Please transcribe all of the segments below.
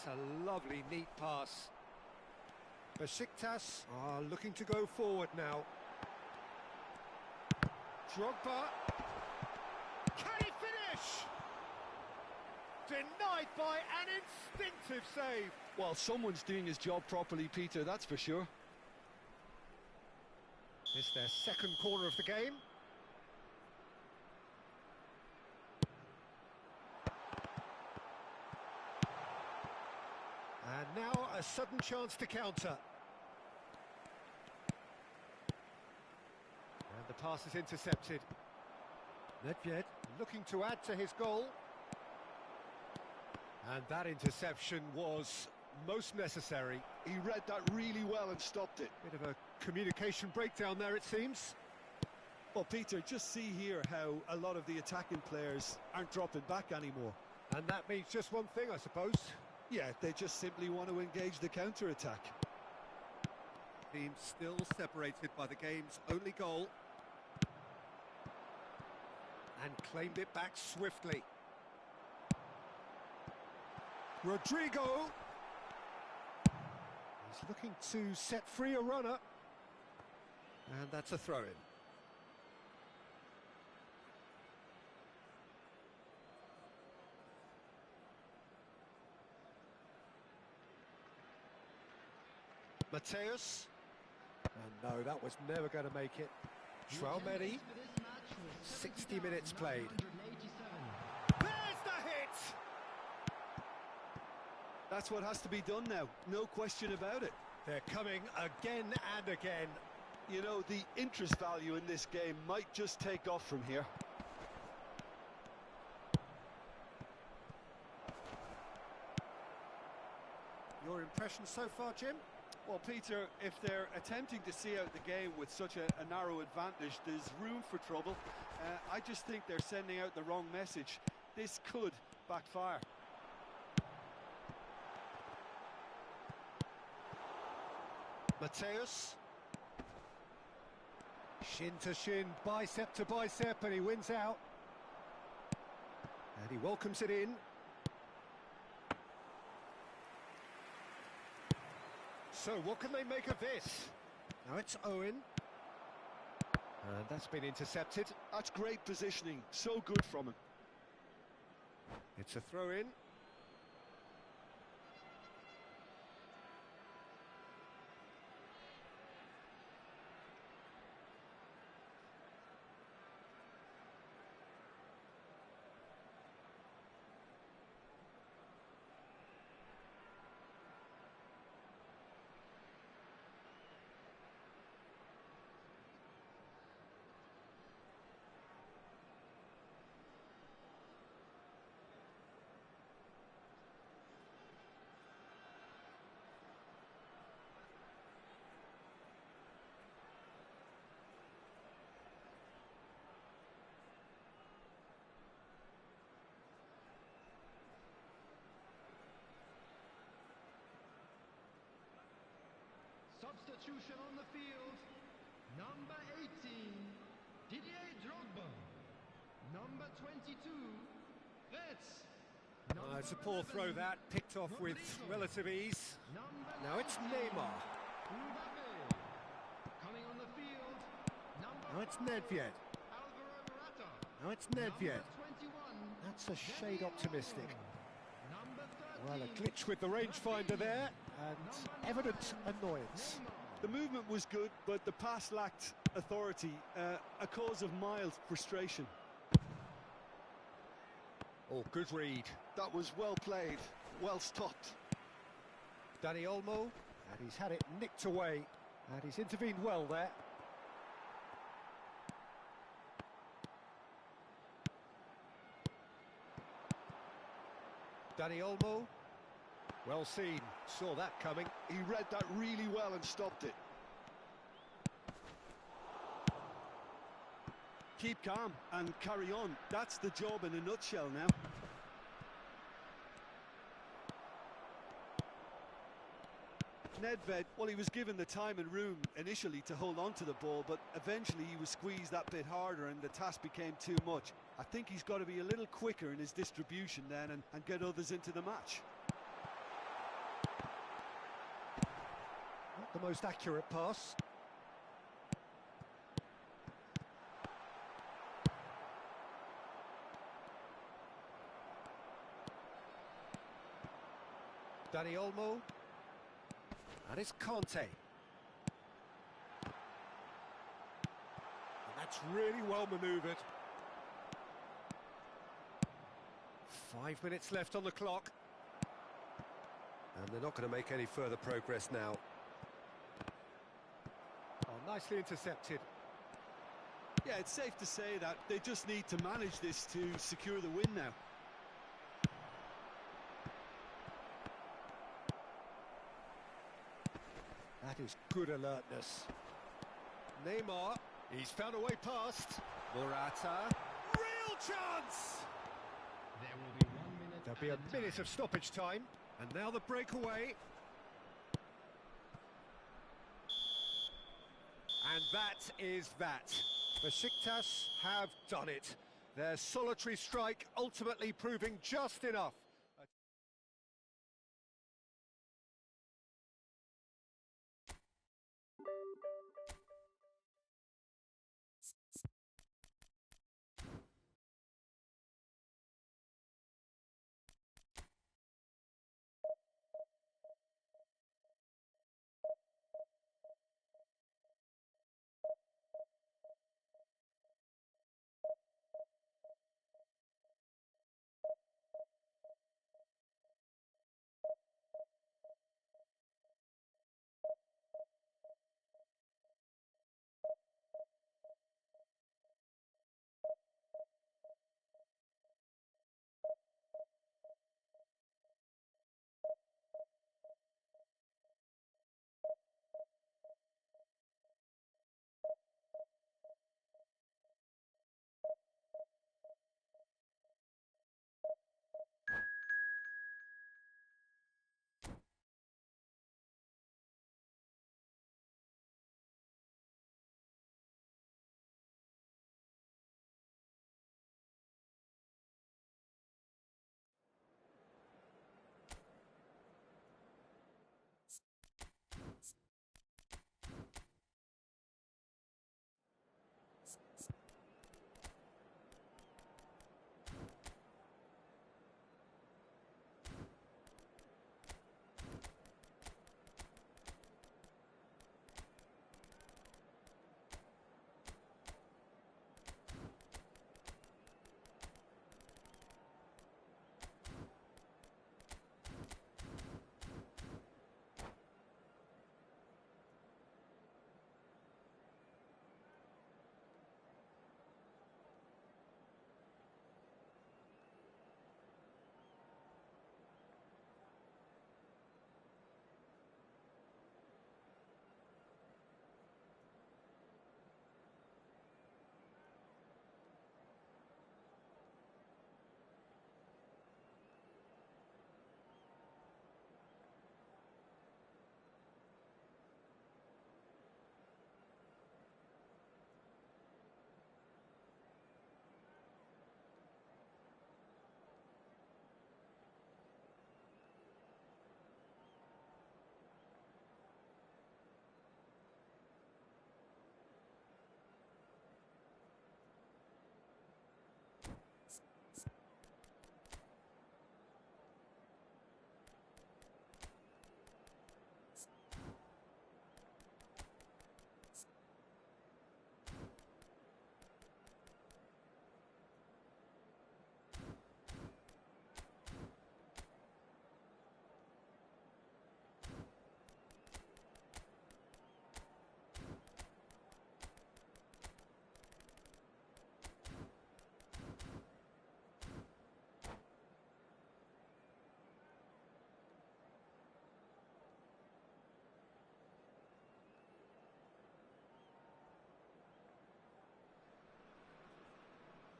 That's a lovely, neat pass. Besiktas are looking to go forward now. Drogba. Can he finish? Denied by an instinctive save. Well, someone's doing his job properly, Peter, that's for sure. It's their second corner of the game. And now a sudden chance to counter. And the pass is intercepted. Nedved looking to add to his goal. And that interception was most necessary. He read that really well and stopped it. Bit of a communication breakdown there, it seems. Well, Peter, just see here how a lot of the attacking players aren't dropping back anymore. And that means just one thing, I suppose. Yeah, they just simply want to engage the counter-attack. Team still separated by the game's only goal. And claimed it back swiftly. Rodrigo. He's looking to set free a runner. And that's a throw-in. Mateus. And no, that was never going to make it. Traumeri. 60 minutes played. There's the hit! That's what has to be done now, no question about it. They're coming again and again. You know, the interest value in this game might just take off from here. Your impression so far, Jim? Well, Peter, if they're attempting to see out the game with such a narrow advantage, there's room for trouble. I just think they're sending out the wrong message. This could backfire. Mateus. Shin to shin, bicep to bicep, and he wins out. And he welcomes it in. So, what can they make of this? Now it's Owen. And that's been intercepted. That's great positioning, so good from him. It's a throw-in. Substitution on the field, number 18, Didier Drogba. Number 22, Retz. It's a poor throw that, picked off with relative ease. Now it's Neymar. Coming on the field, now it's Nedved. Now it's Nedved. That's a shade optimistic. Well, a glitch with the rangefinder there, and evident annoyance. The movement was good, but the pass lacked authority, a cause of mild frustration. Oh, good read. That was well played, well stopped. Dani Olmo, and he's had it nicked away, and he's intervened well there. Dani Olmo, well seen, saw that coming. He read that really well and stopped it. Keep calm and carry on. That's the job in a nutshell now. Nedved, well, he was given the time and room initially to hold on to the ball, but eventually he was squeezed that bit harder and the task became too much. I think he's got to be a little quicker in his distribution then and get others into the match. the most accurate pass. Dani Olmo. And it's Conte. And that's really well manoeuvred. 5 minutes left on the clock. And they're not going to make any further progress now. Oh, nicely intercepted. Yeah, it's safe to say that they just need to manage this to secure the win now. That is good alertness. Neymar, he's found a way past. Morata, real chance! There will be 1 minute. There'll be a minute of stoppage time, and now the breakaway. And that is that. Besiktas have done it. Their solitary strike ultimately proving just enough.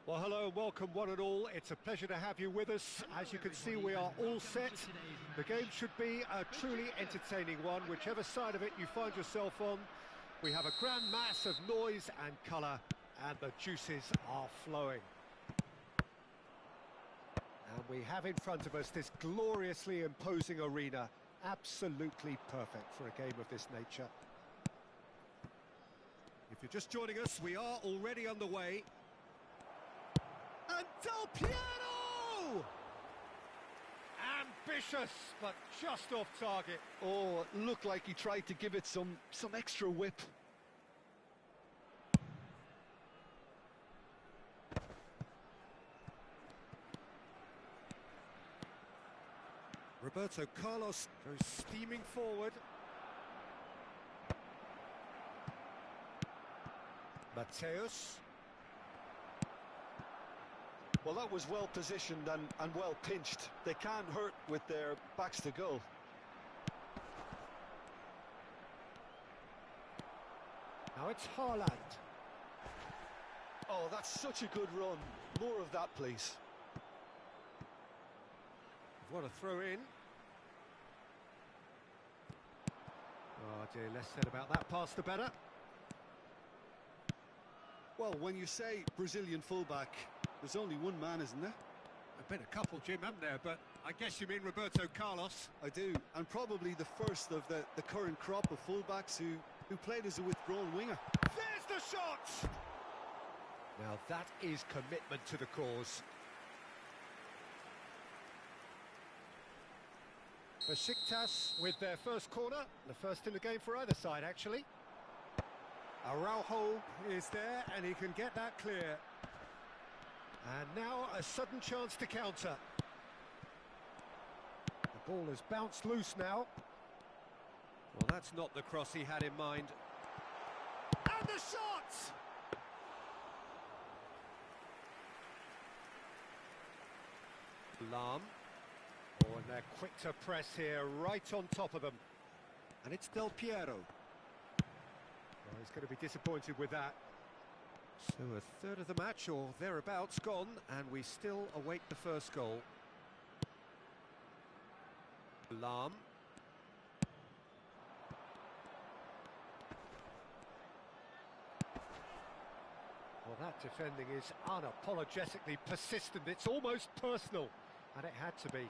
Well, hello and welcome one and all. It's a pleasure to have you with us. As you can see, we are all set. The game should be a truly entertaining one, whichever side of it you find yourself on. We have a grand mass of noise and colour, and the juices are flowing. And we have in front of us this gloriously imposing arena, Absolutely perfect for a game of this nature. If you're just joining us, we are already on the way. And Del Piero! Ambitious, but just off target. Oh, it looked like he tried to give it some extra whip. Roberto Carlos goes steaming forward. Mateus. Well, that was well positioned and well pinched. They can't hurt with their backs to goal. Now it's Haaland. Oh, that's such a good run. More of that, please. What a throw in. Oh dear, less said about that pass the better. Well, when you say Brazilian fullback, there's only one man, isn't there? A bit a couple, Jim, haven't there? But I guess you mean Roberto Carlos. I do, and probably the first of the current crop of fullbacks who played as a withdrawn winger. There's the shot! Now that is commitment to the cause. Besiktas with their first corner, the first in the game for either side, actually. Araujo is there, and he can get that clear. And now a sudden chance to counter. The ball has bounced loose now. Well, that's not the cross he had in mind. And the shot! Lahm. Oh, and they're quick to press here, right on top of them. And it's Del Piero. Well, he's going to be disappointed with that. So a third of the match, or thereabouts, gone, and we still await the first goal. Lahm. Well, that defending is unapologetically persistent. It's almost personal, and it had to be.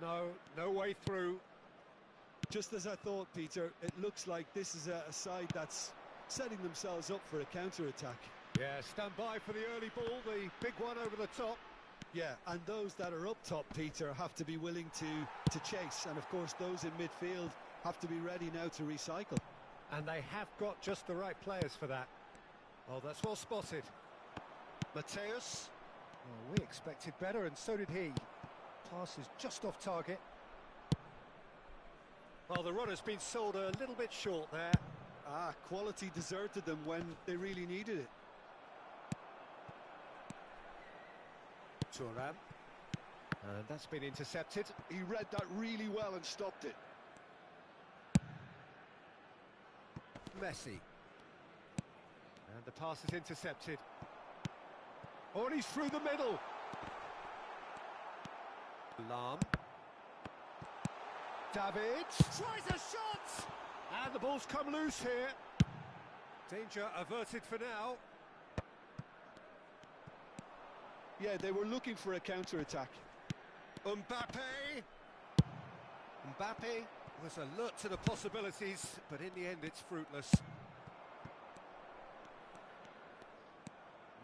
No way through. Just as I thought, Peter, it looks like this is a side that's setting themselves up for a counter-attack. Yeah, stand by for the early ball, the big one over the top. Yeah, and those that are up top, Peter, have to be willing to chase. And, of course, those in midfield have to be ready now to recycle. And they have got just the right players for that. Oh, that's well spotted. Mateus. Oh, we expected better, and so did he. Pass is just off target. Well, the run has been sold a little bit short there. Quality deserted them when they really needed it. Thuram. And that's been intercepted. He read that really well and stopped it. Messi. And the pass is intercepted. Oh, and he's through the middle. Lahm. David tries a shot! And the ball's come loose here. Danger averted for now. Yeah, they were looking for a counter-attack. Mbappe was alert to the possibilities, but in the end it's fruitless.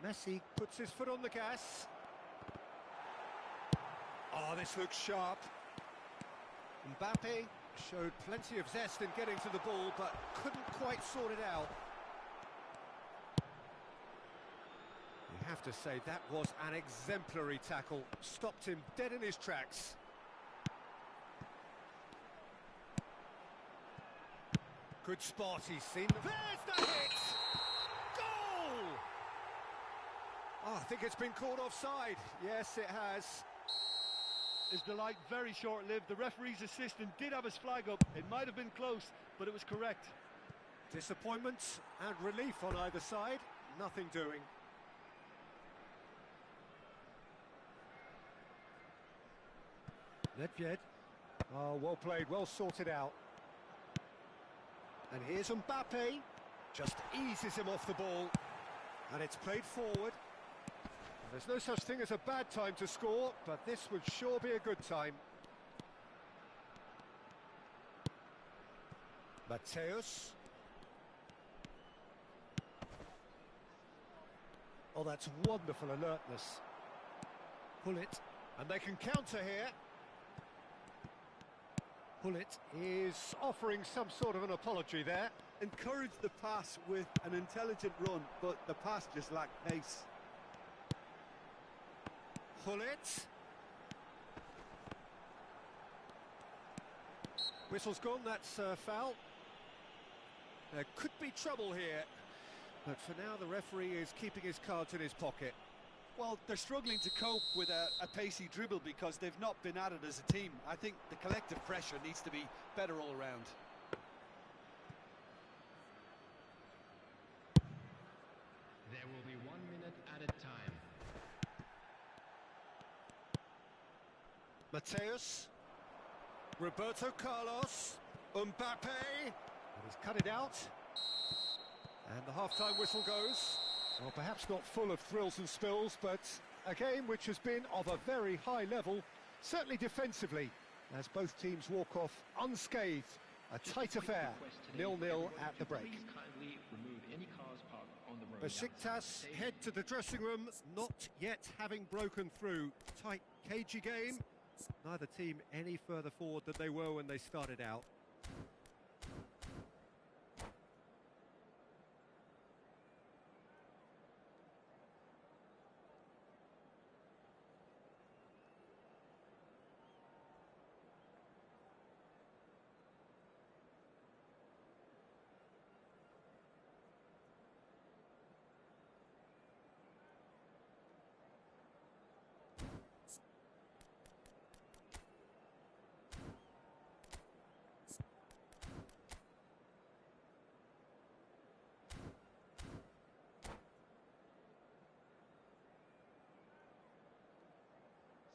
Messi puts his foot on the gas. Oh, this looks sharp. Mbappe showed plenty of zest in getting to the ball, but couldn't quite sort it out. You have to say that was an exemplary tackle. Stopped him dead in his tracks. Good spot, he's seen. There's the hit! Goal! Oh, I think it's been called offside. Yes, it has. Is the light very short-lived? The referee's assistant did have his flag up. It might have been close, but it was correct. Disappointment and relief on either side. Nothing doing. Nedved. Oh, well played, well sorted out. And here's Mbappe. Just eases him off the ball. And it's played forward. There's no such thing as a bad time to score, but this would sure be a good time. Mateus. Oh, that's wonderful alertness. Pull it, and they can counter here. Pullet is offering some sort of an apology there. Encourage the pass with an intelligent run, but the pass just lacked pace. Pullet. Whistle's gone, that's a foul. There could be trouble here, but for now the referee is keeping his cards in his pocket. Well, they're struggling to cope with a pacey dribble because they've not been at it as a team. I think the collective pressure needs to be better all around. There will be 1 minute added time. Mateus. Roberto Carlos. Mbappe. He's cut it out. And the half-time whistle goes. Well, perhaps not full of thrills and spills, but a game which has been of a very high level, certainly defensively, as both teams walk off unscathed. A tight affair, 0-0 at the break. Besiktas head to the dressing room, not yet having broken through. Tight, cagey game. Neither team any further forward than they were when they started out.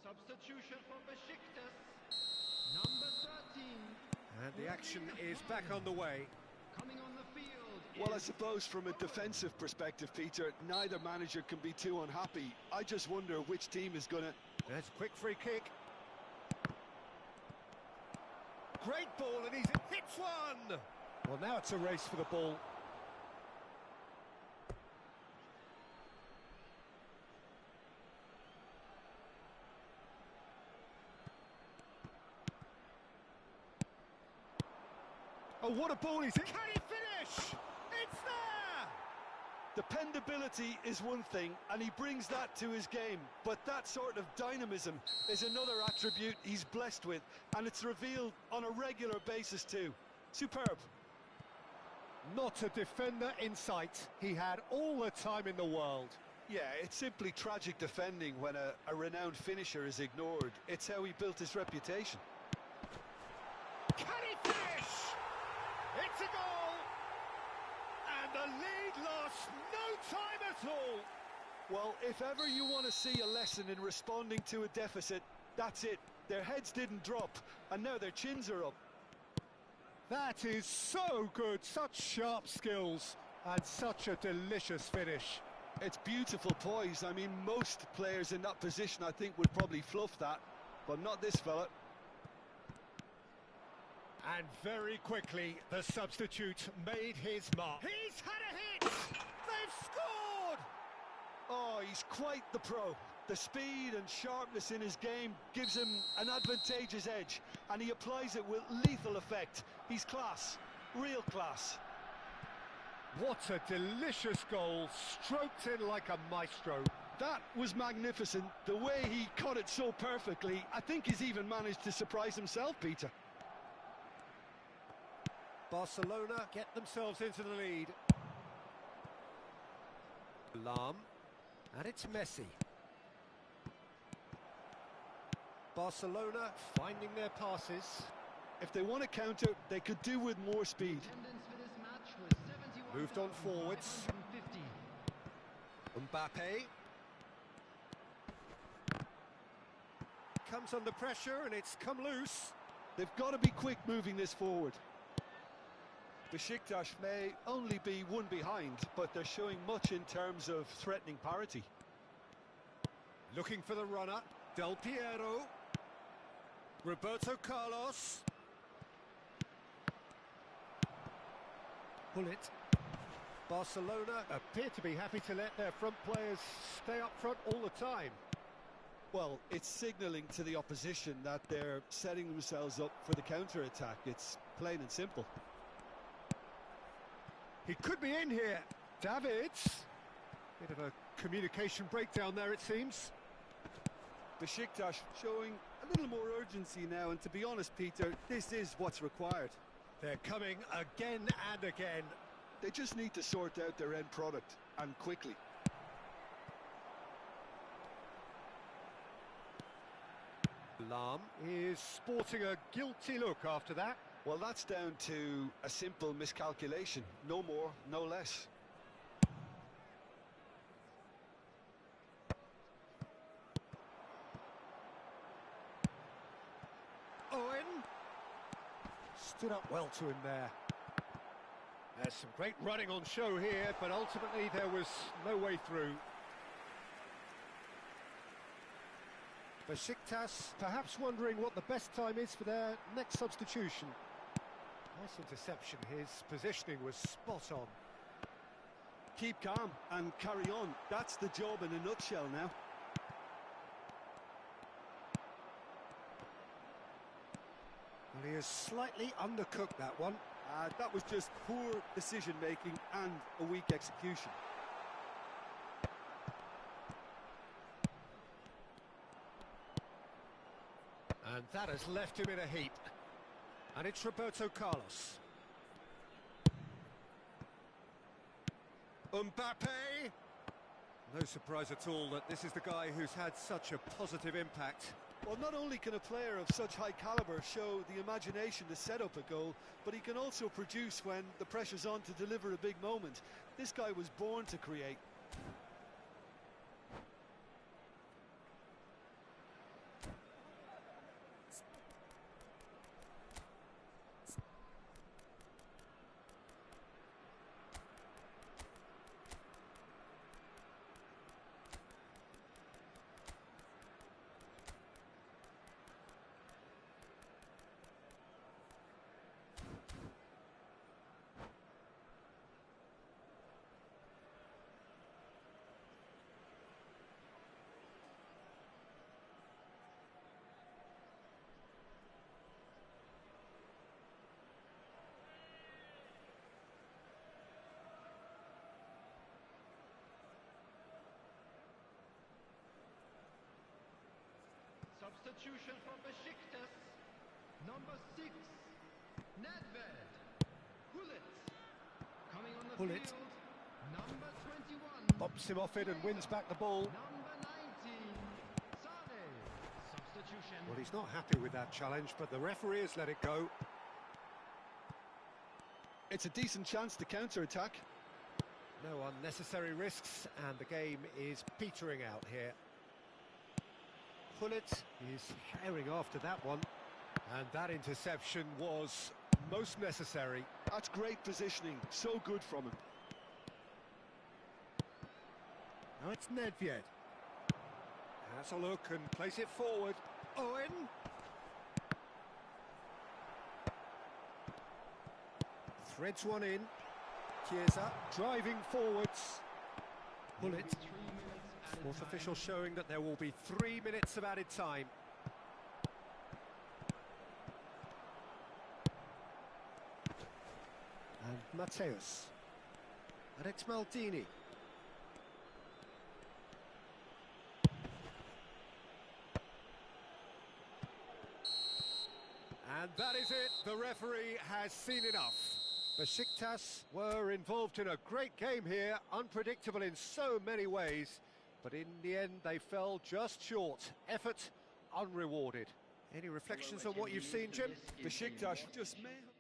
Substitution for Besiktas, number 13. And the action is back on the way. Coming on the field. Well, I suppose from a defensive perspective, Peter, neither manager can be too unhappy. I just wonder which team is going to... There's a quick free kick. Great ball, and he's hits one! Well, now it's a race for the ball. Oh, what a ball he's in. Can he finish? It's there! Dependability is one thing, and he brings that to his game. But that sort of dynamism is another attribute he's blessed with, and it's revealed on a regular basis too. Superb. Not a defender in sight. He had all the time in the world. Yeah, it's simply tragic defending when a renowned finisher is ignored. It's how he built his reputation. Can he finish? It's a goal! And the lead lost no time at all! Well, if ever you want to see a lesson in responding to a deficit, that's it. Their heads didn't drop, and now their chins are up. That is so good, such sharp skills, and such a delicious finish. It's beautiful poise. I mean, most players in that position, I think, would probably fluff that, but not this fella. And very quickly, the substitute made his mark. He's had a hit! They've scored! Oh, he's quite the pro. The speed and sharpness in his game gives him an advantageous edge, and he applies it with lethal effect. He's class, real class. What a delicious goal, stroked in like a maestro. That was magnificent. The way he caught it so perfectly, I think he's even managed to surprise himself, Peter. Barcelona get themselves into the lead. Lam, and it's Messi. Barcelona finding their passes. If they want to counter, they could do with more speed. Moved on forwards. Mbappe. Comes under pressure and it's come loose. They've got to be quick moving this forward. Besiktas may only be one behind, but they're showing much in terms of threatening parity. Looking for the runner, Del Piero. Roberto Carlos. Pull it. Barcelona appear to be happy to let their front players stay up front all the time. Well, it's signalling to the opposition that they're setting themselves up for the counter-attack. It's plain and simple. He could be in here. Davids. Bit of a communication breakdown there, it seems. Besiktas showing a little more urgency now, and to be honest, Peter, this is what's required. They're coming again and again. They just need to sort out their end product, and quickly. Lahm is sporting a guilty look after that. Well, that's down to a simple miscalculation. No more, no less. Owen stood up well to him there. There's some great running on show here, but ultimately there was no way through. Besiktas perhaps wondering what the best time is for their next substitution. Nice interception, his positioning was spot on. Keep calm and carry on. That's the job in a nutshell now. Well, he has slightly undercooked that one. That was just poor decision-making and a weak execution. And that has left him in a heap. And it's Roberto Carlos. Mbappe! No surprise at all that this is the guy who's had such a positive impact. Well, not only can a player of such high caliber show the imagination to set up a goal, but he can also produce when the pressure's on to deliver a big moment. This guy was born to create. Substitution for Besiktas. Number 6, Nedved. Gullit. Coming on the Gullit. field. Number 21. Bops him off it and wins back the ball. Number 19, Sane. Substitution. Well, he's not happy with that challenge, but the referee has let it go. It's a decent chance to counter-attack. No unnecessary risks, and the game is petering out here. Gullit is herring after that one, and that interception was most necessary. That's great positioning, so good from him. Now it's Nedved. Has a look and plays it forward. Owen. Threads one in. Chiesa driving forwards. Gullit. Fourth official showing that there will be 3 minutes of added time. And Mateus. And it's Maldini. And that is it. The referee has seen enough. Besiktas were involved in a great game here, unpredictable in so many ways, but in the end they fell just short. Effort unrewarded. Any reflections on what you've seen, Jim? Besiktas just may have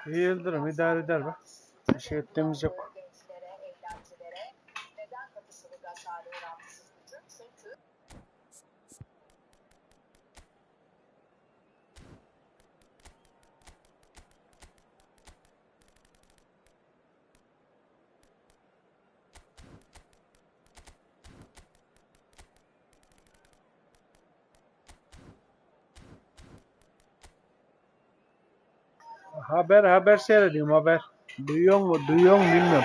Yıldırım idare eder be. Bir şey ettiğimiz yok. Haber seyrediyorum haber. Duyuyor mu bilmiyorum.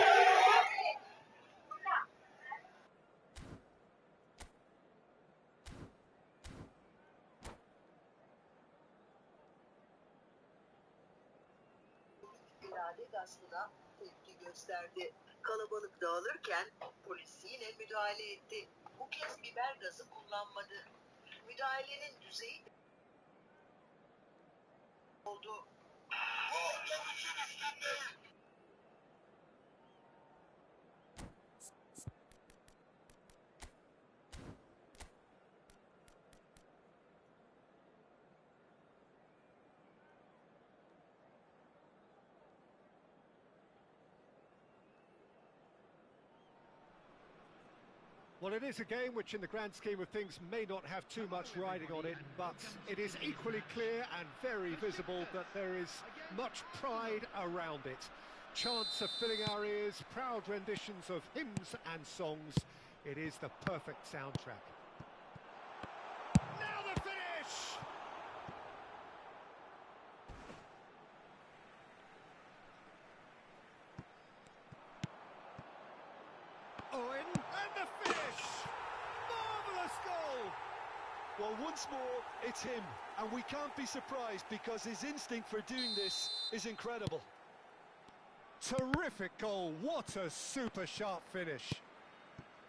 irade gaspına tepki gösterdi. Kalabalık dağılırken polis yine müdahale etti. Bu kez biber gazı kullanmadı. Müdahalenin düzeyi oldu. Well, it is a game which in the grand scheme of things may not have too much riding on it, but it is equally clear and very visible that there is much pride around it. Chants are filling our ears, proud renditions of hymns and songs. It is the perfect soundtrack. Now the finish! Owen, and the finish! Marvellous goal! Well, once more, it's him, and we can't be surprised because his instinct for doing this is incredible. Terrific goal, what a super sharp finish.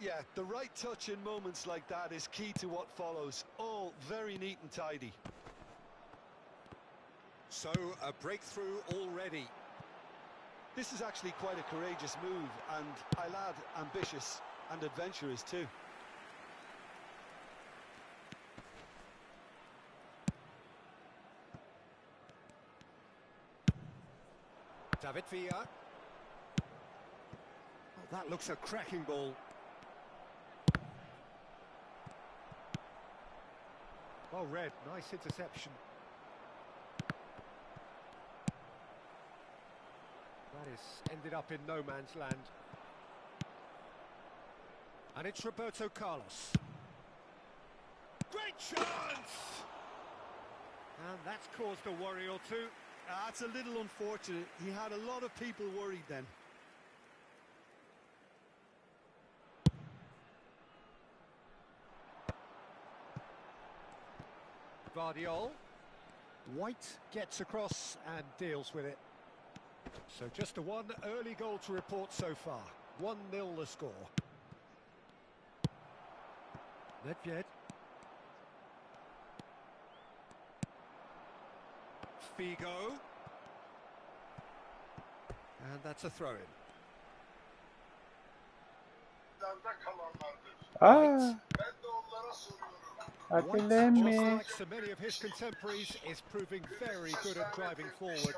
Yeah, the right touch in moments like that is key to what follows. All very neat and tidy. So, a breakthrough already. This is actually quite a courageous move, and I'll add ambitious and adventurous too. David Villa. Oh, that looks a cracking ball. Well read, nice interception. That is ended up in no man's land. And it's Roberto Carlos. Great chance! And that's caused a worry or two. That's a little unfortunate. He had a lot of people worried then. Vardiol. White gets across and deals with it. So just a one early goal to report so far. 1-0 the score. Nedved. Figo. And that's a throw-in. Akılemi. Just like so many of his contemporaries, is proving very good at driving forward.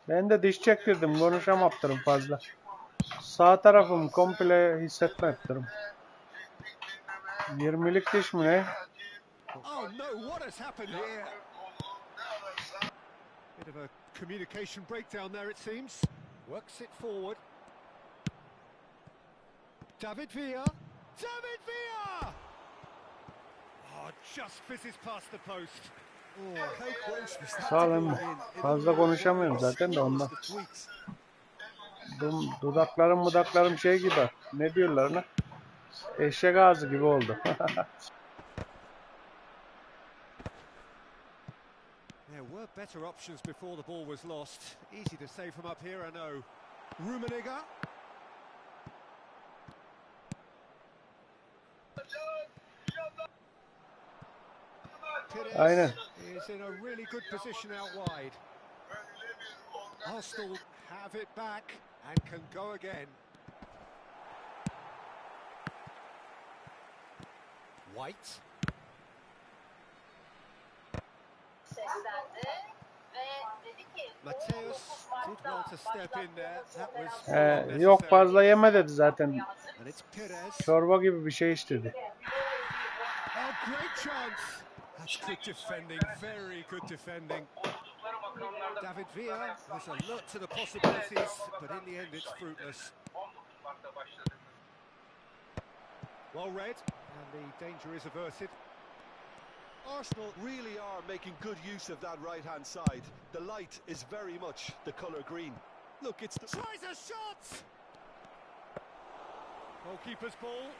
Ben de diş çektirdim. Konuşamaptırım fazla. Sağ tarafım komple hissetmeptırım. 20'lik diş mi ne? Oh no, what has happened here? Bit of a communication breakdown there, it seems. Works it forward. David Villa. David Villa! Oh, just fizzes past the post. Oh, how close was that? Sağ olun. Fazla konuşamıyorum zaten de ondan. Dudaklarım şey gibi. Ne diyorlar ona? Eşek ağzı gibi oldu. There were better options before the ball was lost. Easy to say from up here, I know. Rummenigge. Aynen. Is in a really good position out wide. Arsenal have it back and can go again. White. Seslendi ve dedi ki Mateus Did well to step in there. That was Yok unnecessary. fazla yeme dedi zaten. And it's Perez. Çorba gibi bir şey istedi. Oh, great chance. That's good defending, very good defending. David Villa was alert to the possibilities, but in the end it's fruitless. Well read, and the danger is averted. Arsenal really are making good use of that right-hand side. The light is very much the colour green. Look, it's the... Tries a shot! Goalkeeper's ball.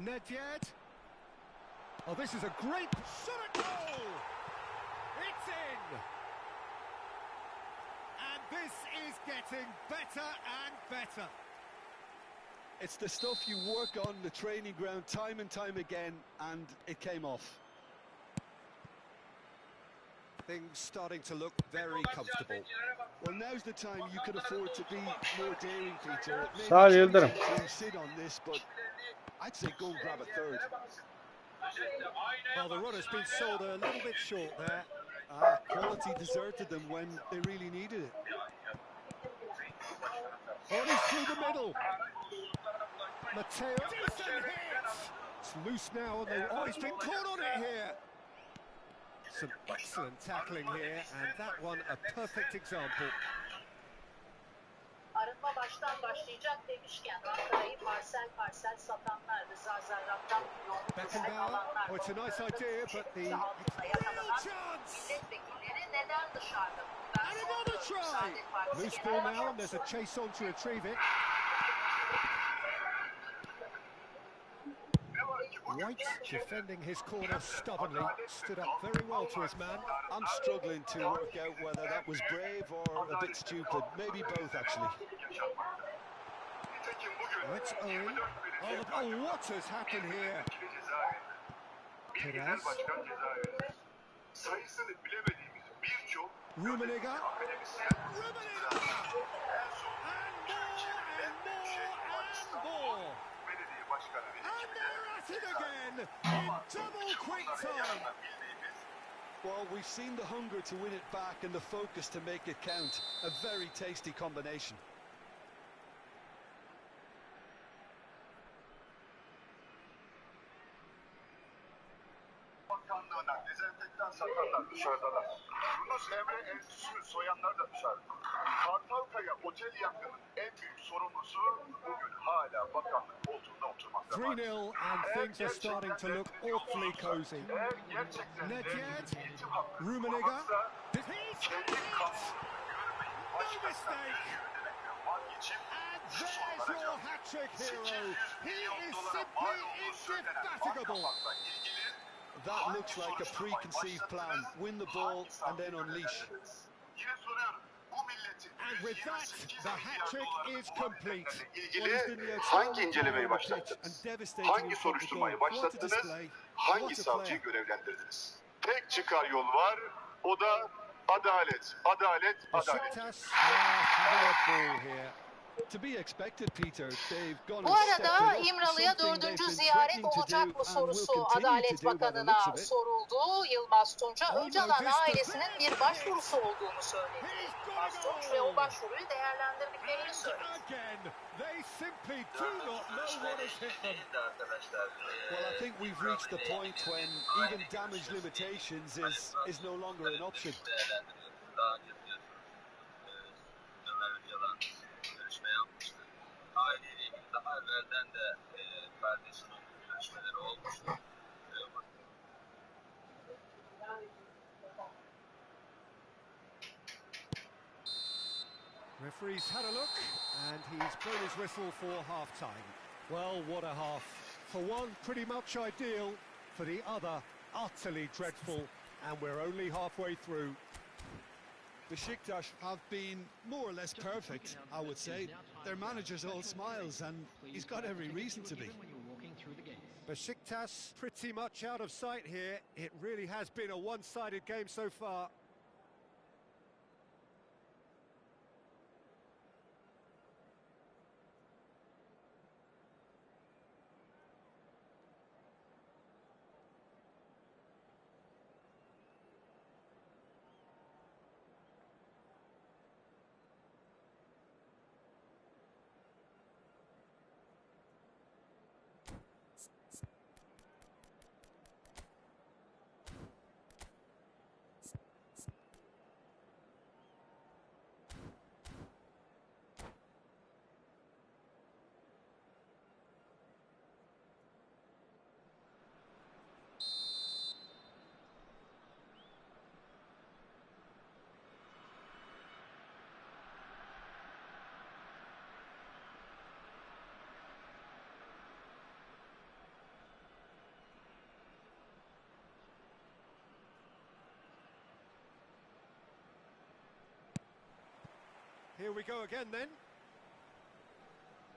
Nedved. Oh, this is a great shot at goal! It's in! And this is getting better and better. It's the stuff you work on the training ground time and time again, and it came off. Things starting to look very comfortable. Well, now's the time you can afford to be more daring, Peter. It may Sağ ol be Yıldırım. tempting to sit on this, but I'd say go and grab a third. Well, the runner's been sold a little bit short there. Quality deserted them when they really needed it. Oh, he's through the middle. Matteo, decent hit! It's loose now, and he's been caught on it here. Some excellent tackling here, and that one a perfect example. Arınma baştan başlayacak demişken Ankara'yı parsel parsel satanlar Rıza Zarrab'dan Beckenbauer. Oh, it's a nice idea, but the real chance! milletvekilleri neden dışarıda? And another try! Loose ball now, and there's a chase on to retrieve it. White, defending his corner stubbornly, stood up very well to his man. I'm struggling to work out whether that was brave or a bit stupid. Maybe both, actually. Oh, it's Owen. Oh, what has happened here? Perez. Rummenigge. Rummenigge! And more! And they're at it again in double quick time. Well, we've seen the hunger to win it back and the focus to make it count. A very tasty combination. Satanlar dışarıdalar. Yunus Emre enstitüsünü soyanlar da dışarıda. Kartalkaya otel yangının en büyük sorumlusu bugün hala bakanlık koltuğunda oturmakta. 3-0 and things are starting to look awfully cozy. Nedved, Rummenigge, he's hit! No mistake! And there's your hat-trick hero. He is simply indefatigable. That looks like a preconceived plan. Win the ball and then unleash. And with that, the hat-trick is complete. İlgili hangi incelemeyi başlattınız? Hangi soruşturmayı başlattınız? Hangi savcıyı görevlendirdiniz? Tek çıkar yol var, o da adalet, adalet, adalet. Besiktas having a ball here. To be expected, Peter. They've gone Bu and stepped it arada up. İmralı'ya Something they've 4. been ziyaret threatening to olacak do mı and will sorusu continue Adalet to do by the Bakanı'na looks of it. soruldu. Yılmaz Tunç'a Öcalan ailesinin bir başvurusu olduğunu söyledi. Yılmaz Tunç ve o başvuruyu değerlendirdiklerini söyledi. They simply do not know what has hit them. Well, I think we've reached the point when even damage limitations is no longer an option. Aileyle ilgili daha evvelden de kardeşinin görüşmeleri olmuştu. Referee's had a look, and he's blown his whistle for half-time. Well, what a half. For one, pretty much ideal. For the other, utterly dreadful. And we're only halfway through. Besiktas have been more or less perfect, I would say. Their manager's all smiles, and he's got every reason to be. Besiktas pretty much out of sight here. It really has been a one-sided game so far. Here we go again then.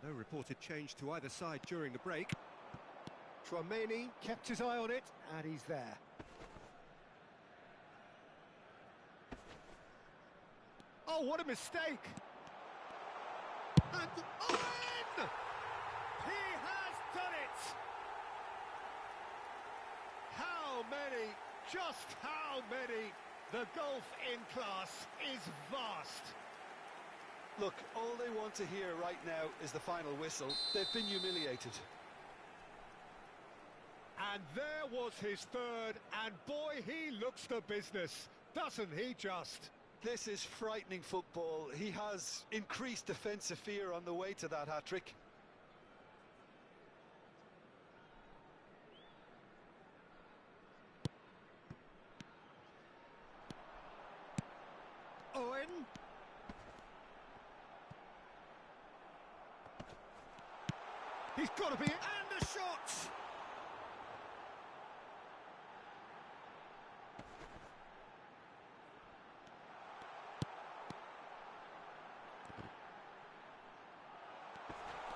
No reported change to either side during the break. KONAMi kept his eye on it, and he's there. Oh, what a mistake! And Owen! He has done it! How many, just how many? The gulf in class is vast. Look, all they want to hear right now is the final whistle. They've been humiliated. And there was his third, and boy, he looks the business, doesn't he just? This is frightening football. He has increased defensive fear on the way to that hat-trick. Owen. He's got to be... And a shot!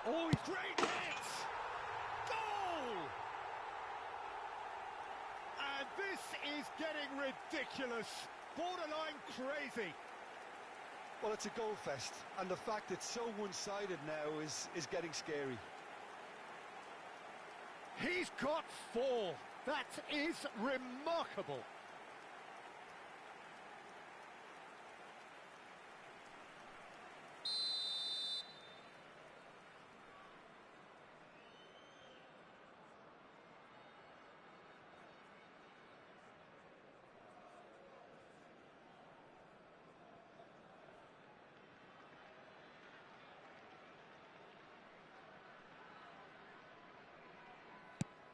Oh, he's great hit! Goal! And this is getting ridiculous. Borderline crazy. Well, it's a goal fest, and the fact it's so one-sided now is getting scary. He's got 4. That is remarkable.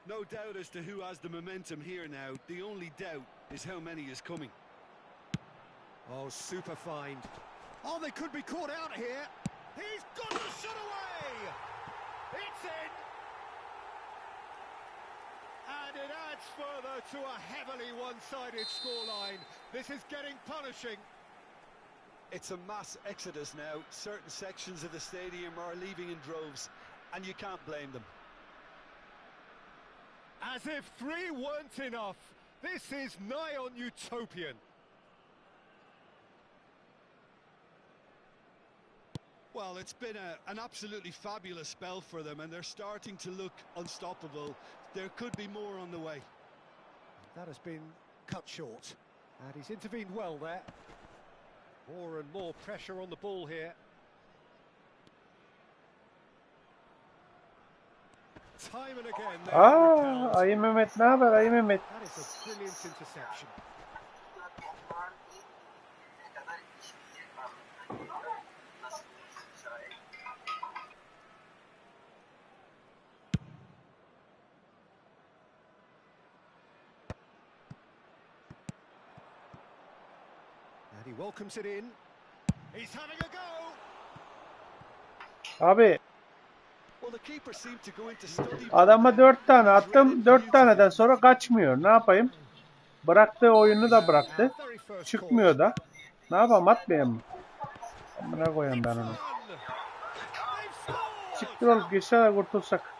No doubt as to who has the momentum here now. The only doubt is how many is coming. Oh, super find. Oh, they could be caught out here. He's got the shot away! It's in! And it adds further to a heavily one-sided scoreline. This is getting punishing. It's a mass exodus now. Certain sections of the stadium are leaving in droves, and you can't blame them. As if 3 weren't enough. This is nigh on utopian. Well, it's been an absolutely fabulous spell for them, and they're starting to look unstoppable. There could be more on the way. That has been cut short, and he's intervened well there. More and more pressure on the ball here. Time and again. Ayı Mehmet ne haber Ayı Mehmet? That is a brilliant interception. And he welcomes it in. He's having a go. Abi Well, the keeper seemed to go into study. adama 4 tane attım. 4 taneden sonra kaçmıyor. Ne yapayım? Bıraktığı oyunu da bıraktı. Çıkmıyor da. Ne yapayım, atmayayım mı? Amına koyayım ben onu. Siktir olup geçse de kurtulsak.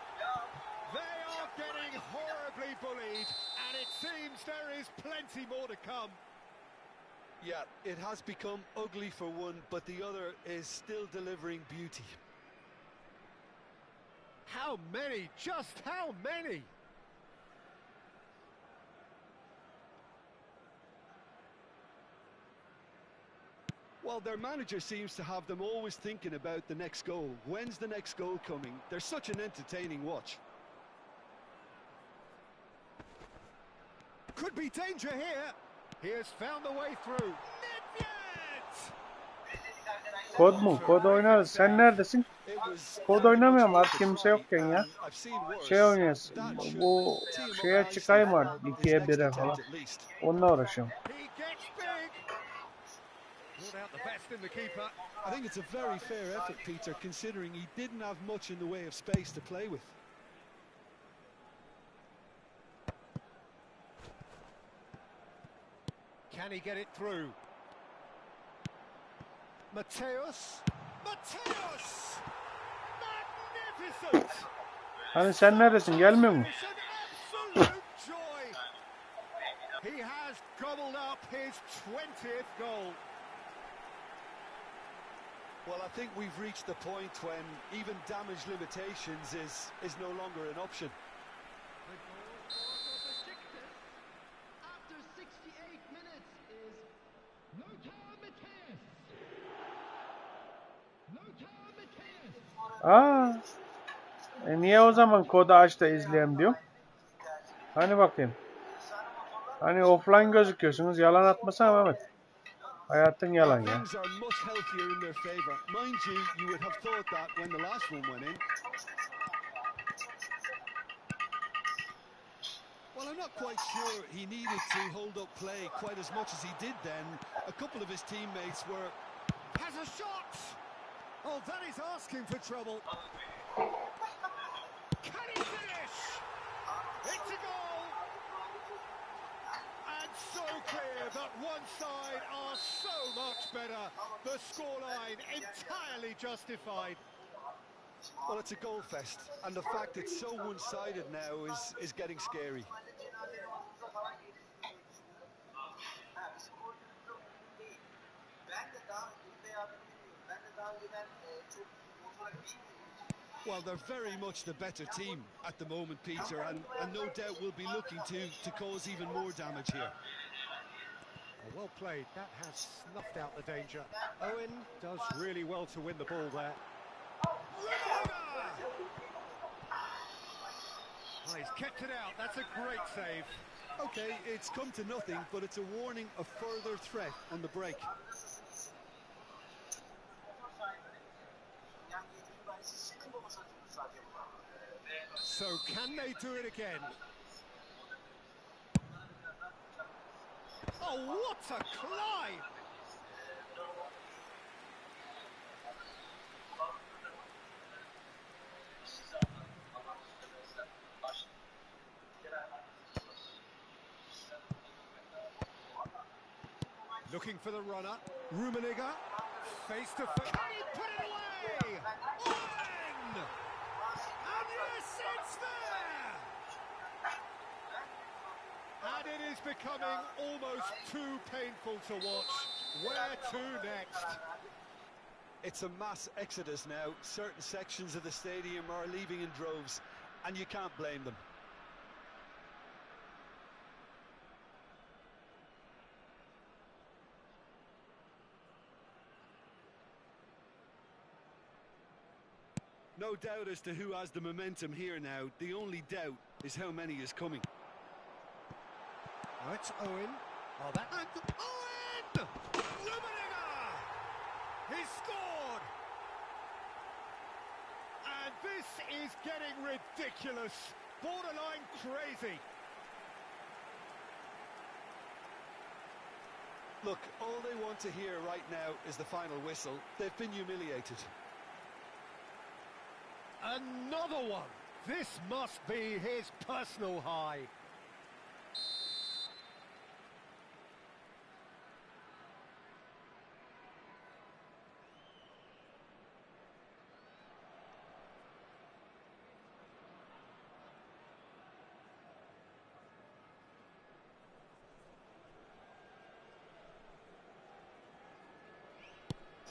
Yeah, it has become ugly for one, but the other is still delivering beauty. How many? Just how many? Well, their manager seems to have them always thinking about the next goal. When's the next goal coming? They're such an entertaining watch. Could be danger here. He has found the way through. Kod mu? Kod oynarız. Sen neredesin? Kod oynamıyorum artık, kimse yokken ya. Şey oynuyoruz. Bu şeye çıkayım artık 2'ye 1'e falan. Onunla uğraşıyorum. I think it's a very fair effort, Peter, considering he didn't have much in the way of space to play with. Can he get it through? Mateus. Mateus! Magnificent! Hani sen neredesin? Gelmiyor mu? It's an absolute joy. He has gobbled up his 20th goal. Well, I think we've reached the point when even damage limitations is no longer an option. After 68 minutes is Lothar Matthäus. Lothar Matthäus. Niye o zaman kodu aç da izleyeyim diyorum. Hani bakayım. Hani offline gözüküyorsunuz. Yalan atmasana Mehmet. Hayatın yalan ya. Things are much healthier in their favor. Mind you, you would have thought that when the last one went in. Well, I'm not quite sure he needed to hold up play quite as much as he did then. A couple of his teammates were... Has a shot! Oh, that is asking for trouble. Can he finish? It's a goal! And so clear that one side are so much better. The scoreline entirely justified. Well, it's a goal fest, and the fact it's so one-sided now is getting scary. Well, they're very much the better team at the moment, Peter, and no doubt will be looking to cause even more damage here. Well played, that has snuffed out the danger. Owen does really well to win the ball there. Oh, he's kept it out, that's a great save. Okay, it's come to nothing, but it's a warning of further threat on the break. So can they do it again? Oh, what a climb! Looking for the runner. Rummenigge. Face to face. Can he put it away? Owen! And yes, it's there! And it is becoming almost too painful to watch. Where to next? It's a mass exodus now. Certain sections of the stadium are leaving in droves, and you can't blame them. No doubt as to who has the momentum here now. The only doubt is how many is coming. Oh, it's Owen. Oh, that... And Owen! Rummenigge! He scored! And this is getting ridiculous. Borderline crazy. Look, all they want to hear right now is the final whistle. They've been humiliated. Another one. This must be his personal high.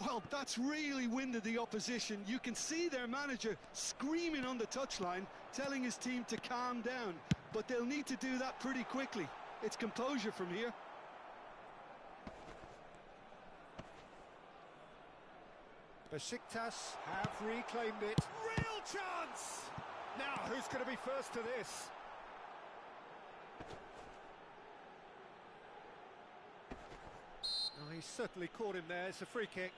Well, that's really winded the opposition. You can see their manager screaming on the touchline, telling his team to calm down. But they'll need to do that pretty quickly. It's composure from here. Besiktas have reclaimed it. Real chance! Now, who's going to be first to this? Oh, he's certainly caught him there. It's a free kick.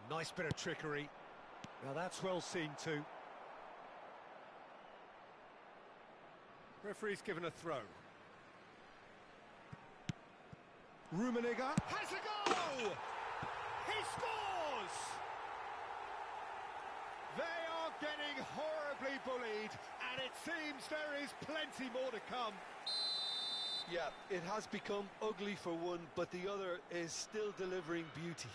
Nice bit of trickery. Now that's well seen too. Referee's given a throw. Rummenigge has a goal! He scores! They are getting horribly bullied, and it seems there is plenty more to come. Yeah, it has become ugly for one, but the other is still delivering beauty.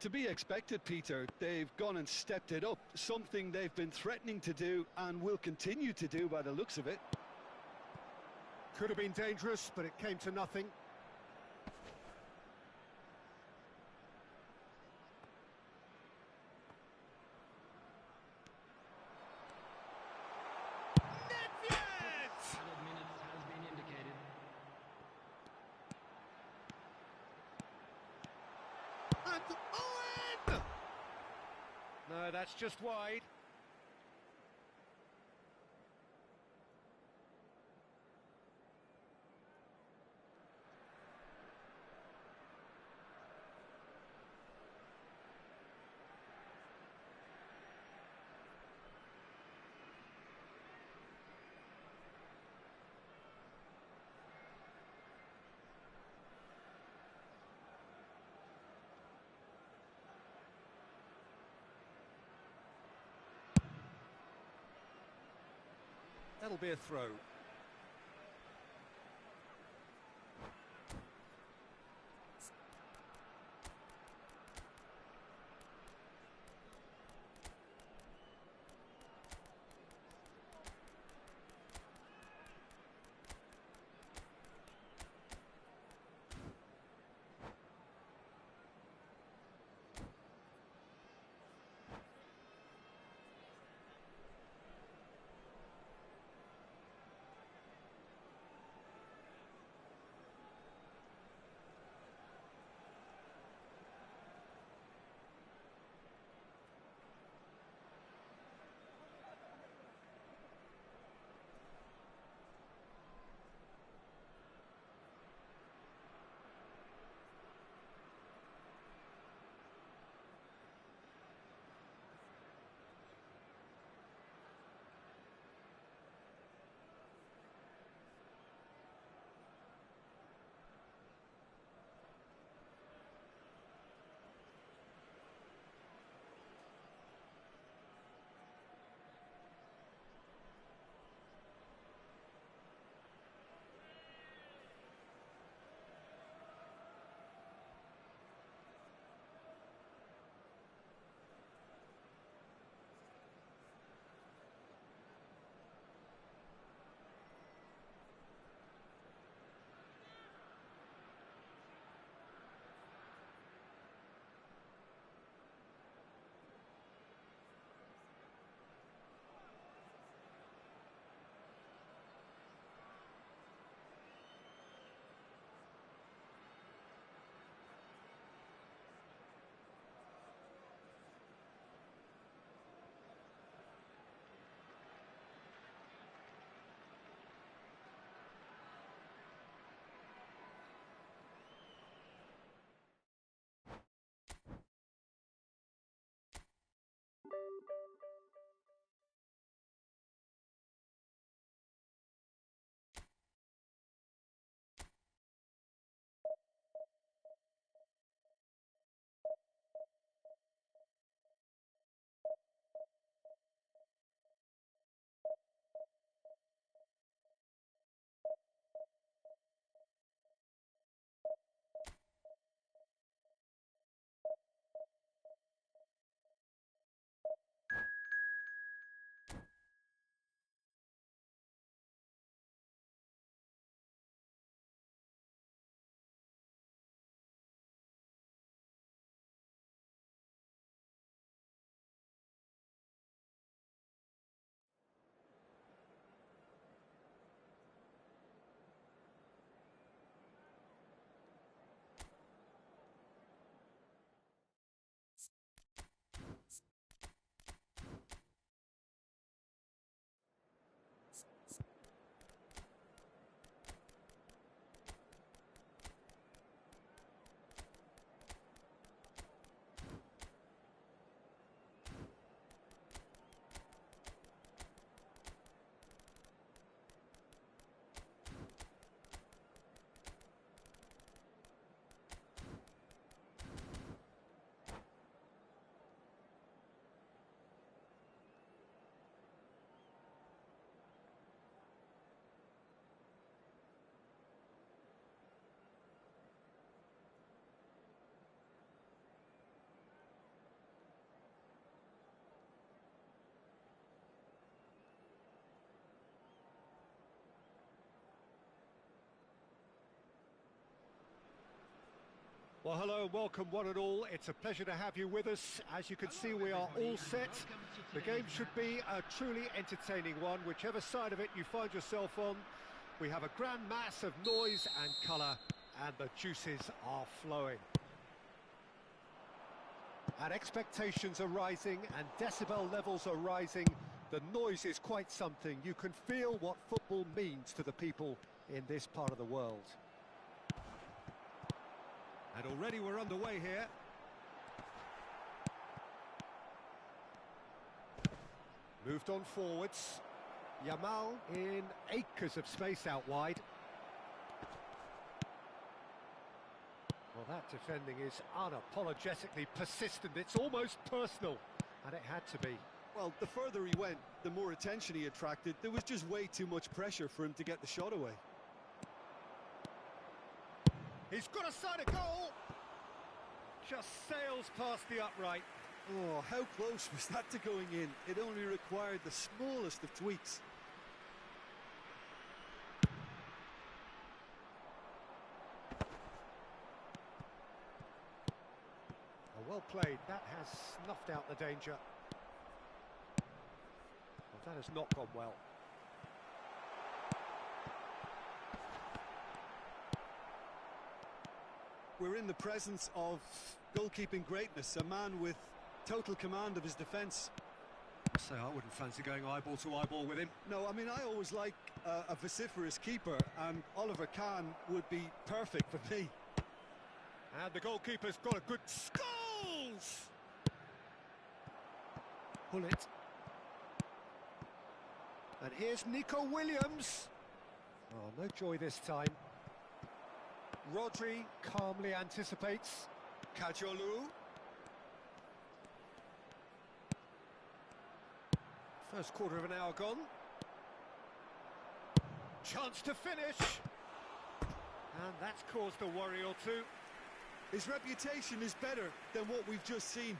To be expected, Peter. They've gone and stepped it up, something they've been threatening to do and will continue to do by the looks of it. Could have been dangerous, but it came to nothing. Added minutes has been indicated. And Owen! No, that's just wide. That'll be a throw. Well, hello and welcome one and all. It's a pleasure to have you with us. As you can see, we are all set. The game should be a truly entertaining one, whichever side of it you find yourself on. We have a grand mass of noise and colour, and the juices are flowing. And expectations are rising, and decibel levels are rising. The noise is quite something. You can feel what football means to the people in this part of the world. And already we're underway here. Moved on forwards. Yamal in acres of space out wide. Well, that defending is unapologetically persistent. It's almost personal, and it had to be. Well, the further he went, the more attention he attracted. There was just way too much pressure for him to get the shot away. He's got a side of goal. Just sails past the upright. Oh, how close was that to going in? It only required the smallest of tweaks. Well played. That has snuffed out the danger. Well, that has not gone well. We're in the presence of goalkeeping greatness, a man with total command of his defence. So I wouldn't fancy going eyeball to eyeball with him. No, I mean, I always like a vociferous keeper, and Oliver Kahn would be perfect for me. And the goalkeeper's got a good goals! Pull it. And here's Nico Williams. Oh, no joy this time. Rodri calmly anticipates. Kajolu. First quarter of an hour gone. Chance to finish. And that's caused a worry or two. His reputation is better than what we've just seen.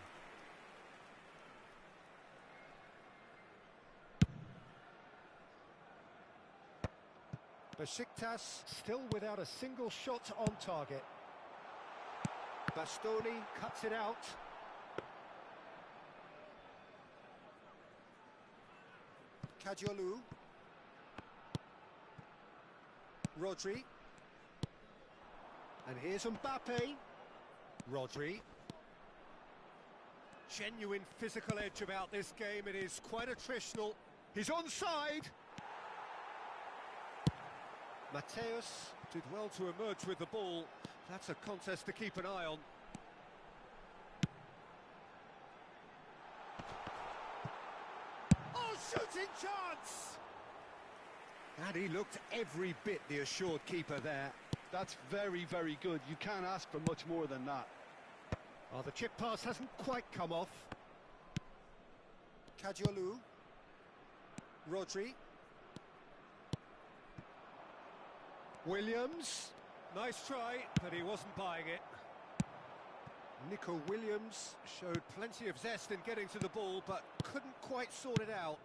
Besiktas still without a single shot on target. Bastoni cuts it out. Kajolu. Rodri. And here's Mbappe. Rodri. Genuine physical edge about this game. It is quite attritional. He's onside. Mateus did well to emerge with the ball. That's a contest to keep an eye on. Oh, shooting chance! And he looked every bit the assured keeper there. That's very, very good. You can't ask for much more than that. Oh, the chip pass hasn't quite come off. Kajolu. Rodri. Williams. Nice try, but he wasn't buying it. Nico Williams showed plenty of zest in getting to the ball, but couldn't quite sort it out.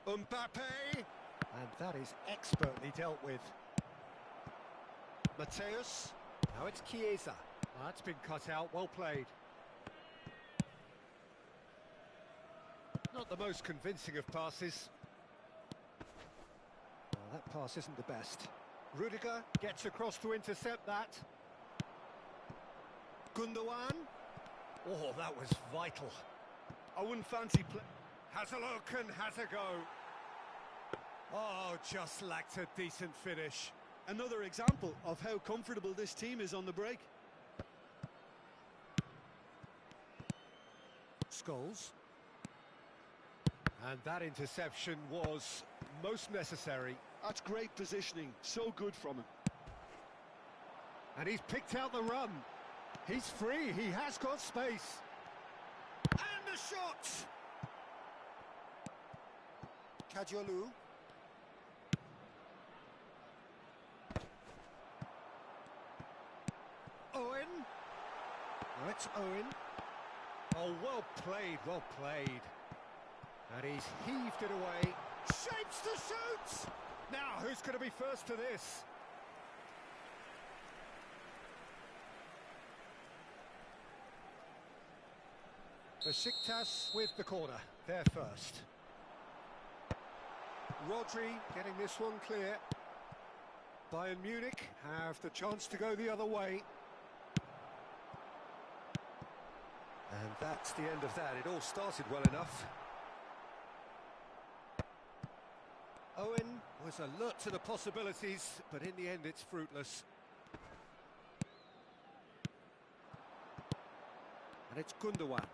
Mbappe. And that is expertly dealt with. Mateus. Now it's Chiesa. That's been cut out, well played. Not the most convincing of passes. Well, that pass isn't the best. Rudiger gets across to intercept that. Gundogan. Oh, that was vital. I wouldn't fancy play. Has a look and has a go. Oh, just lacked a decent finish. Another example of how comfortable this team is on the break. Scholes. And that interception was most necessary. That's great positioning, so good from him. And he's picked out the run. He's free, he has got space. And a shot! Kajolu. Owen. Oh, it's Owen. Oh, well played, well played. And he's heaved it away. Shapes to shoot! Now, who's going to be first to this? Besiktas with the corner, there first. Rodri getting this one clear. Bayern Munich have the chance to go the other way. And that's the end of that. It all started well enough. Owen was alert to the possibilities, but in the end it's fruitless. And it's Gundogan.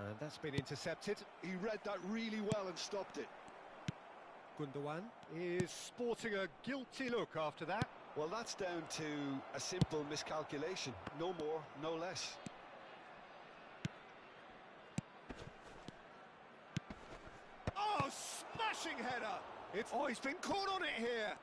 And that's been intercepted. He read that really well and stopped it. Gundogan is sporting a guilty look after that. Well, that's down to a simple miscalculation. No more, no less. Oh, smashing header! Oh, he's been caught on it here.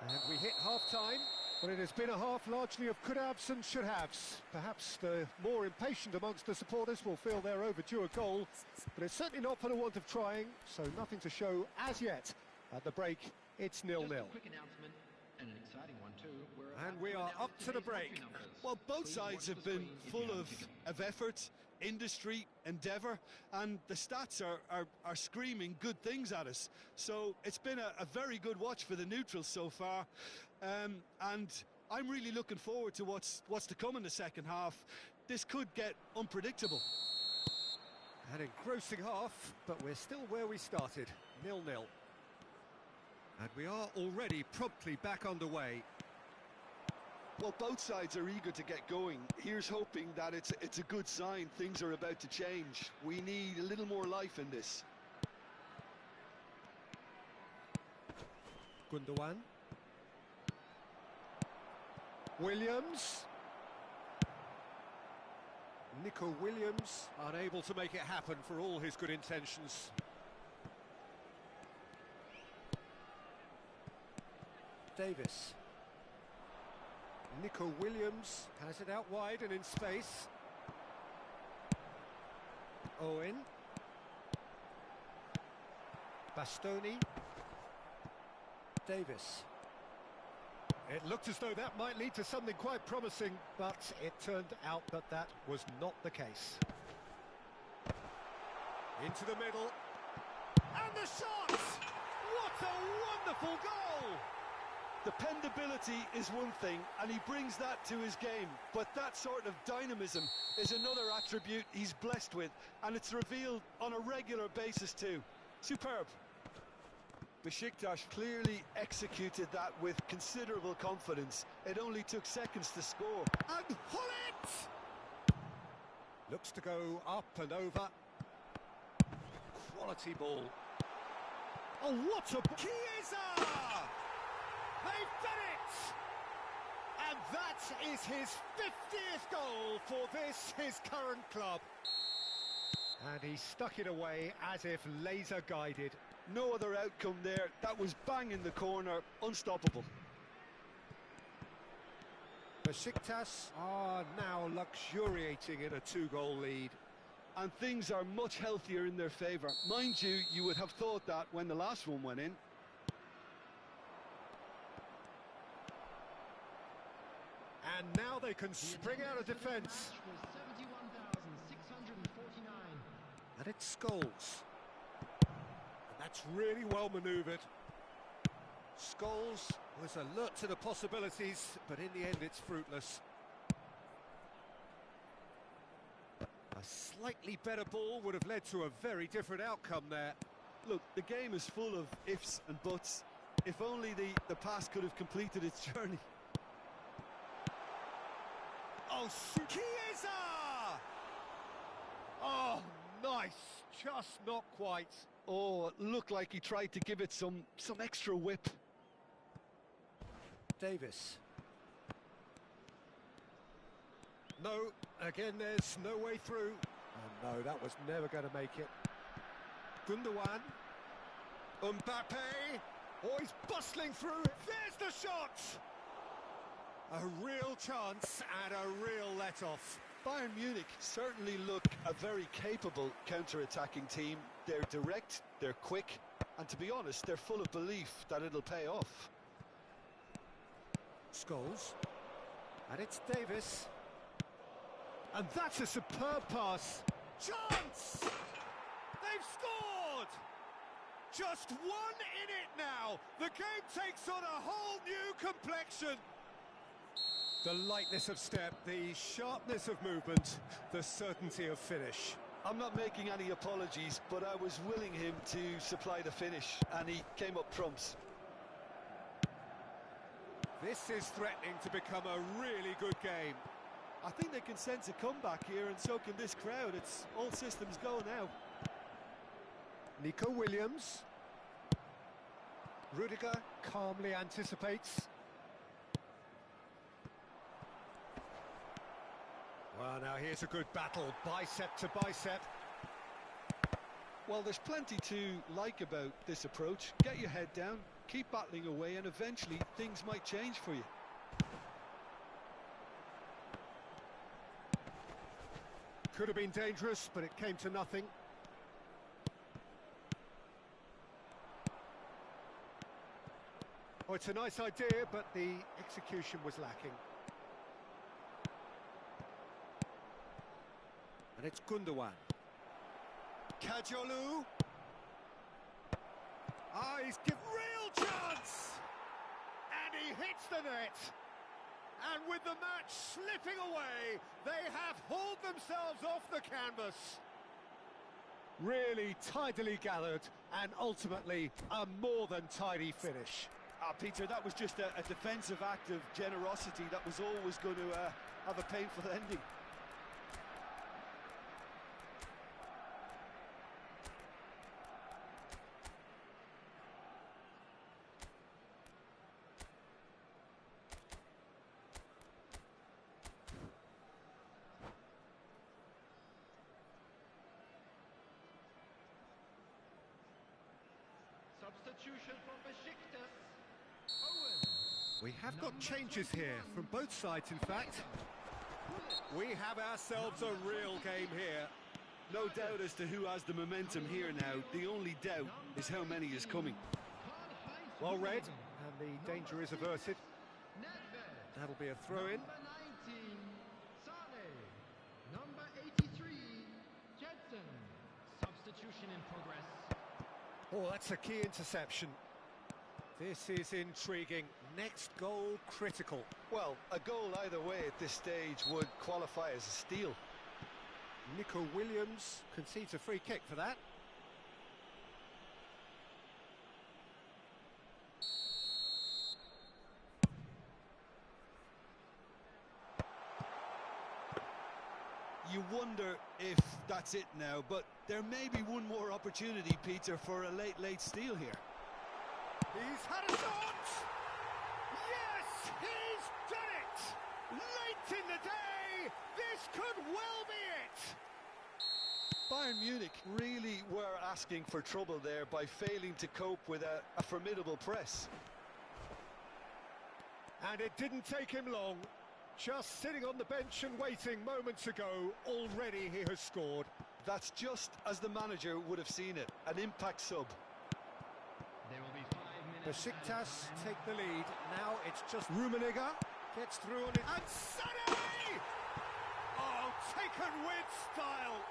And we hit half-time. Well, it has been a half largely of could-haves and should-haves. Perhaps the more impatient amongst the supporters will feel they're overdue a goal, but it's certainly not for the want of trying, so nothing to show as yet. At the break, it's 0-0. Quick announcement, and an exciting one too. And we are up to the break. Well, both sides have been full of effort, industry, endeavour, and the stats are screaming good things at us. So it's been a very good watch for the neutrals so far, and I'm really looking forward to what's to come in the second half. This could get unpredictable. An engrossing half, but we're still where we started, 0-0. And we are already promptly back underway. Well, both sides are eager to get going. Here's hoping that it's a good sign. Things are about to change. We need a little more life in this. Gundogan. Williams. Nico Williams unable to make it happen for all his good intentions. Davis. Nico Williams has it out wide and in space. Owen. Bastoni. Davis. It looked as though that might lead to something quite promising, but it turned out that that was not the case. Into the middle. And the shot! What a wonderful goal! Dependability is one thing, and he brings that to his game, but that sort of dynamism is another attribute he's blessed with, and it's revealed on a regular basis too. Superb. Besiktas clearly executed that with considerable confidence. It only took seconds to score. And pull it! Looks to go up and over. Quality ball. Oh, what a... Chiesa! They've done it! And that is his 50th goal for this, his current club. And he stuck it away as if laser guided. No other outcome there. That was bang in the corner, unstoppable. Besiktas are now luxuriating in a two-goal lead. And things are much healthier in their favour. Mind you, you would have thought that when the last one went in. And now they can spring out of defence. And it's Scholes. And that's really well manoeuvred. Scholes was alert to the possibilities, but in the end it's fruitless. A slightly better ball would have led to a very different outcome there. Look, the game is full of ifs and buts. If only the pass could have completed its journey. Oh, Chiesa! Oh, nice. Just not quite. Oh, it looked like he tried to give it some extra whip. Davis. No, again there's no way through. And no, that was never going to make it. Gundogan. Mbappe. Oh, he's bustling through. There's the shot! A real chance and a real let-off. Bayern Munich certainly look a very capable counter-attacking team. They're direct, they're quick, and to be honest, they're full of belief that it'll pay off. Scholes. And it's Davis. And that's a superb pass. Chance! They've scored! Just one in it now. The game takes on a whole new complexion. The lightness of step, the sharpness of movement, the certainty of finish. I'm not making any apologies, but I was willing him to supply the finish, and he came up trumps. This is threatening to become a really good game. I think they can sense a comeback here, and so can this crowd. It's all systems go now. Nico Williams. Rudiger calmly anticipates. Well, now here's a good battle, bicep to bicep. Well, there's plenty to like about this approach. Get your head down, keep battling away, and eventually things might change for you. Could have been dangerous, but it came to nothing. Oh, it's a nice idea, but the execution was lacking. And it's Gundogan. Kajolu. Ah, he's given real chance! And he hits the net. And with the match slipping away, they have hauled themselves off the canvas. Really tidily gathered, and ultimately a more than tidy finish. Peter, that was just a defensive act of generosity that was always going to have a painful ending. Substitution from Besiktas. We have got changes here from both sides, in fact. We have ourselves a real game here. No doubt as to who has the momentum here now. The only doubt is how many is coming. Well read, and the danger is averted. That'll be a throw-in. Number 19, Sane. Number 83, Jetson. Substitution in progress. Oh, that's a key interception. This is intriguing. Next goal critical. Well, a goal either way at this stage would qualify as a steal. Nico Williams concedes a free kick for that. You wonder if that's it now, but there may be one more opportunity, Peter, for a late steal here. He's had a shot! Yes, he's done it! Late in the day, this could well be it! Bayern Munich really were asking for trouble there by failing to cope with a formidable press. And it didn't take him long. Just sitting on the bench and waiting moments ago, already he has scored. That's just as the manager would have seen it, an impact sub. There will be 5 minutes. Besiktas take the lead. Now it's just Rummenigge gets through on it. And Sané! Oh, taken with style.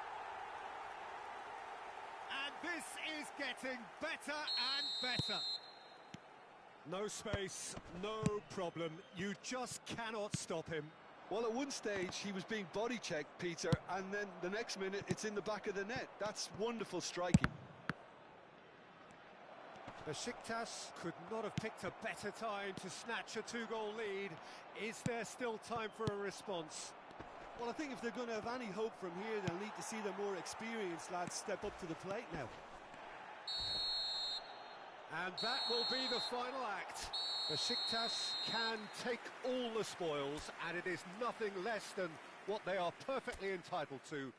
And this is getting better and better. No space, no problem. You just cannot stop him. Well, at one stage he was being body checked, Peter, and then the next minute it's in the back of the net. That's wonderful striking. Besiktas could not have picked a better time to snatch a two-goal lead. Is there still time for a response? Well, I think if they're going to have any hope from here, they'll need to see the more experienced lads step up to the plate now. And that will be the final act. Besiktas can take all the spoils, and it is nothing less than what they are perfectly entitled to.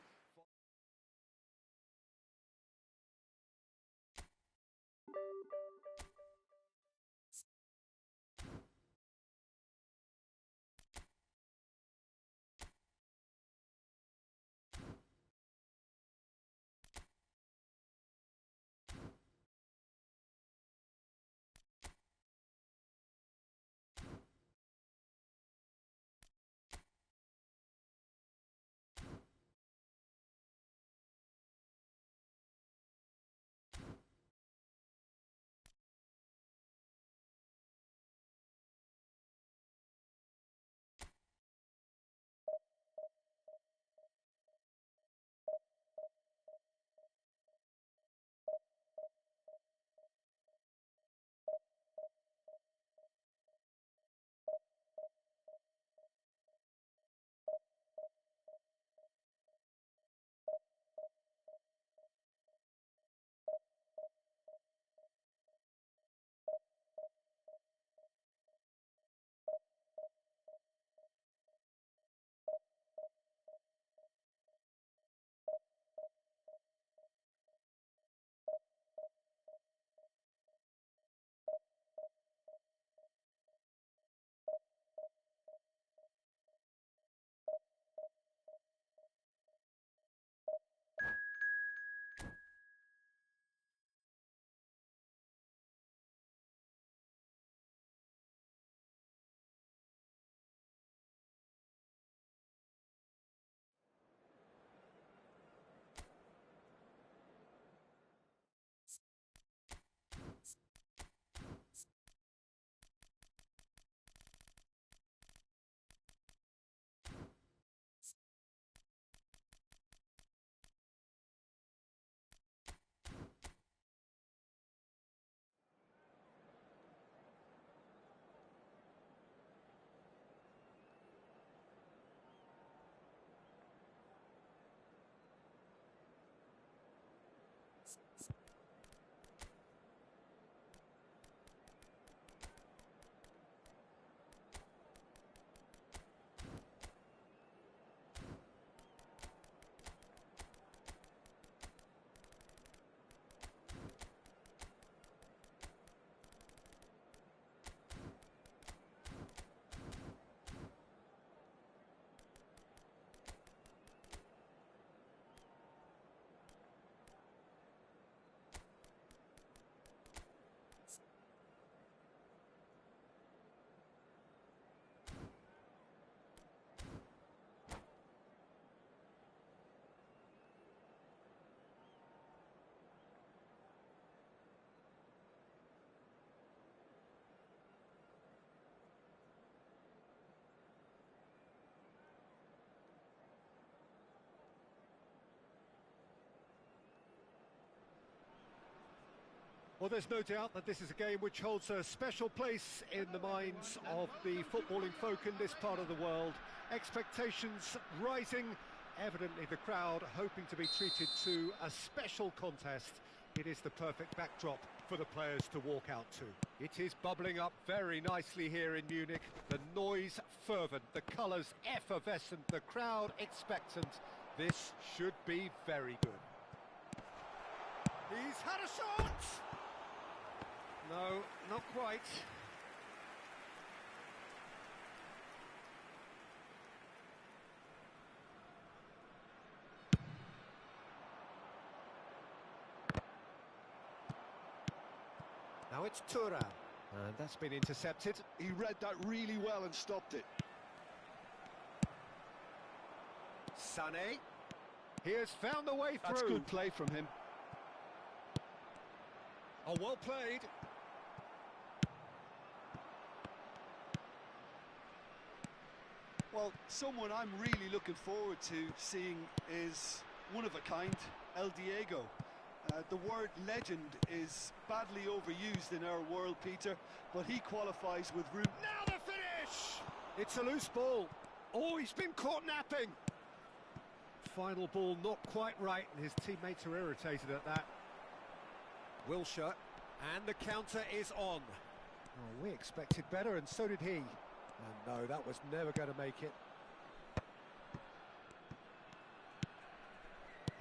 Well, there's no doubt that this is a game which holds a special place in the minds of the footballing folk in this part of the world. Expectations rising, evidently the crowd hoping to be treated to a special contest. It is the perfect backdrop for the players to walk out to. It is bubbling up very nicely here in Munich. The noise fervent, the colours effervescent, the crowd expectant. This should be very good. He's had a shot! No, not quite. Now it's Thuram, and that's been intercepted. He read that really well and stopped it. Sané, he has found the way through. That's good play from him. Oh, well played. Well, someone I'm really looking forward to seeing is one of a kind, El Diego. The word legend is badly overused in our world, Peter, but he qualifies with room. Now the finish! It's a loose ball. Oh, he's been caught napping. Final ball not quite right, and his teammates are irritated at that. Wilshere, and the counter is on. Oh, we expected better, and so did he. And no, that was never going to make it.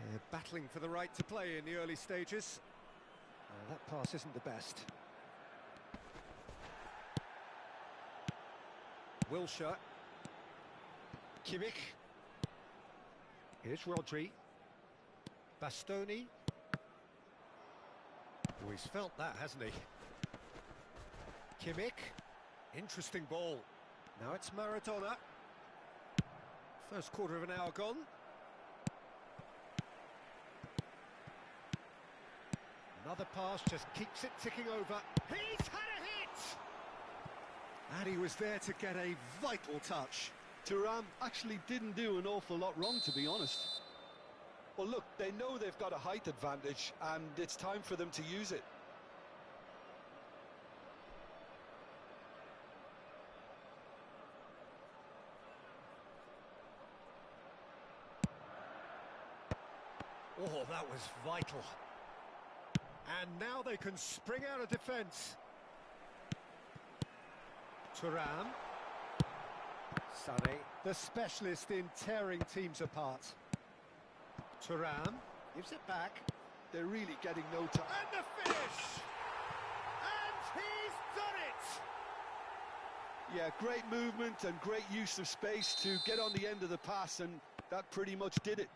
They're battling for the right to play in the early stages. That pass isn't the best. Wilshere. Kimmich. Here's Rodri. Bastoni. Oh, he's felt that, hasn't he? Kimmich. Interesting ball. Now it's Maradona. First quarter of an hour gone. Another pass just keeps it ticking over. He's had a hit! And he was there to get a vital touch. Thuram actually didn't do an awful lot wrong, to be honest. Well, look, they know they've got a height advantage, and it's time for them to use it. Oh, that was vital. And now they can spring out of defence. Thuram. Sané, the specialist in tearing teams apart. Thuram gives it back. They're really getting no time. And the finish! And he's done it! Yeah, great movement and great use of space to get on the end of the pass, and that pretty much did it.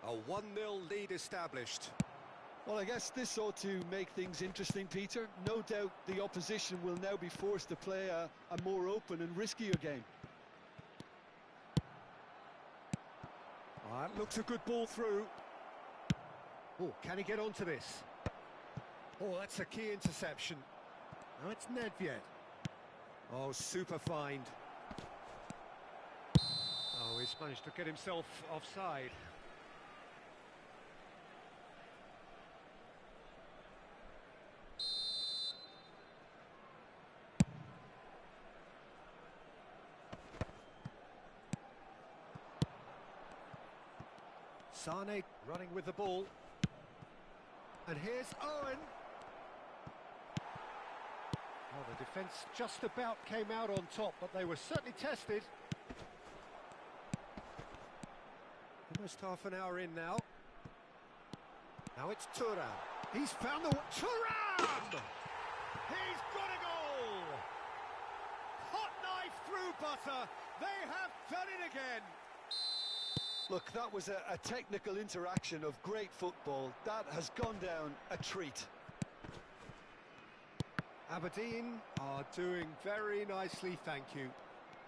A 1-0 lead established. Well, I guess this ought to make things interesting, Peter. No doubt the opposition will now be forced to play a more open and riskier game. That looks a good ball through. Oh, can he get onto this? Oh, that's a key interception. Now it's Nedved. Oh, super find. Oh, he's managed to get himself offside. Sane running with the ball. And here's Owen. Well, the defence just about came out on top, but they were certainly tested. Almost half an hour in now. Now it's Thuram. He's found the... Thuram! He's got a goal! Hot knife through butter. They have done it again. Look, that was a technical interaction of great football. That has gone down a treat. Aberdeen are doing very nicely, thank you.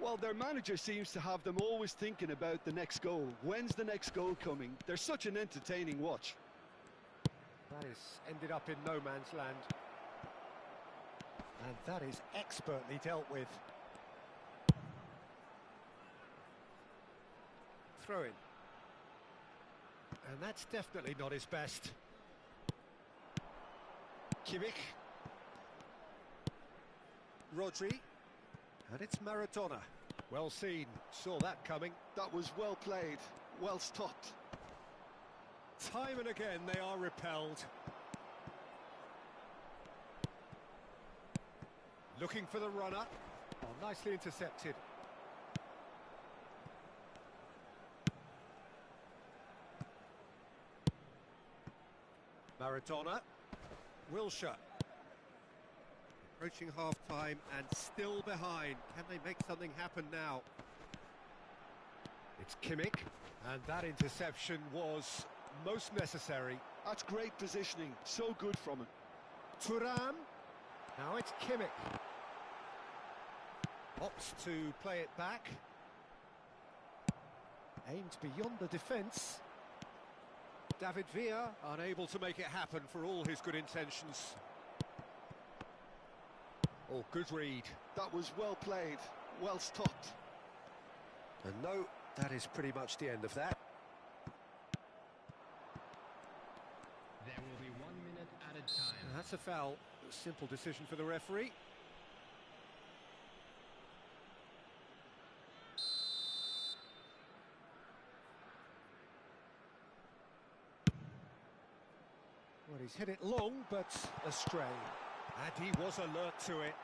Well, their manager seems to have them always thinking about the next goal. When's the next goal coming? They're such an entertaining watch. That is ended up in no man's land. And that is expertly dealt with. Throw in. And that's definitely not his best. Kimmich. Rodri. And it's Maradona. Well seen. Saw that coming. That was well played. Well stopped. Time and again they are repelled. Looking for the runner. Oh, nicely intercepted. Maradona. Wilshere. Approaching half-time and still behind. Can they make something happen now? It's Kimmich. And that interception was most necessary. That's great positioning. So good from him. Thuram. Now it's Kimmich. Opts to play it back. Aimed beyond the defence. David Villa unable to make it happen for all his good intentions. Oh, good read. That was well played, well stopped. And no, that is pretty much the end of that. There will be 1 minute added time. And that's a foul. A simple decision for the referee. Well, he's hit it long, but astray. And he was alert to it.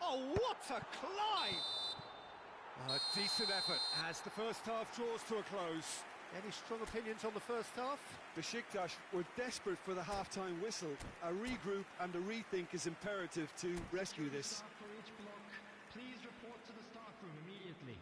Oh, what a climb! A decent effort as the first half draws to a close. Any strong opinions on the first half? Besiktas were desperate for the half-time whistle. A regroup and a rethink is imperative to rescue this. Staff for each block, please report to the staff room immediately.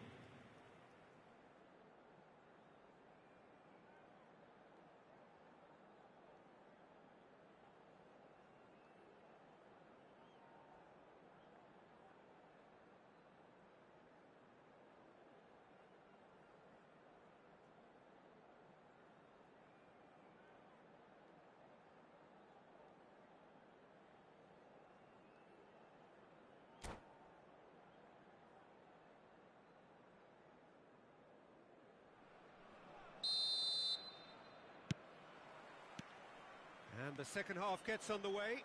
And the second half gets underway.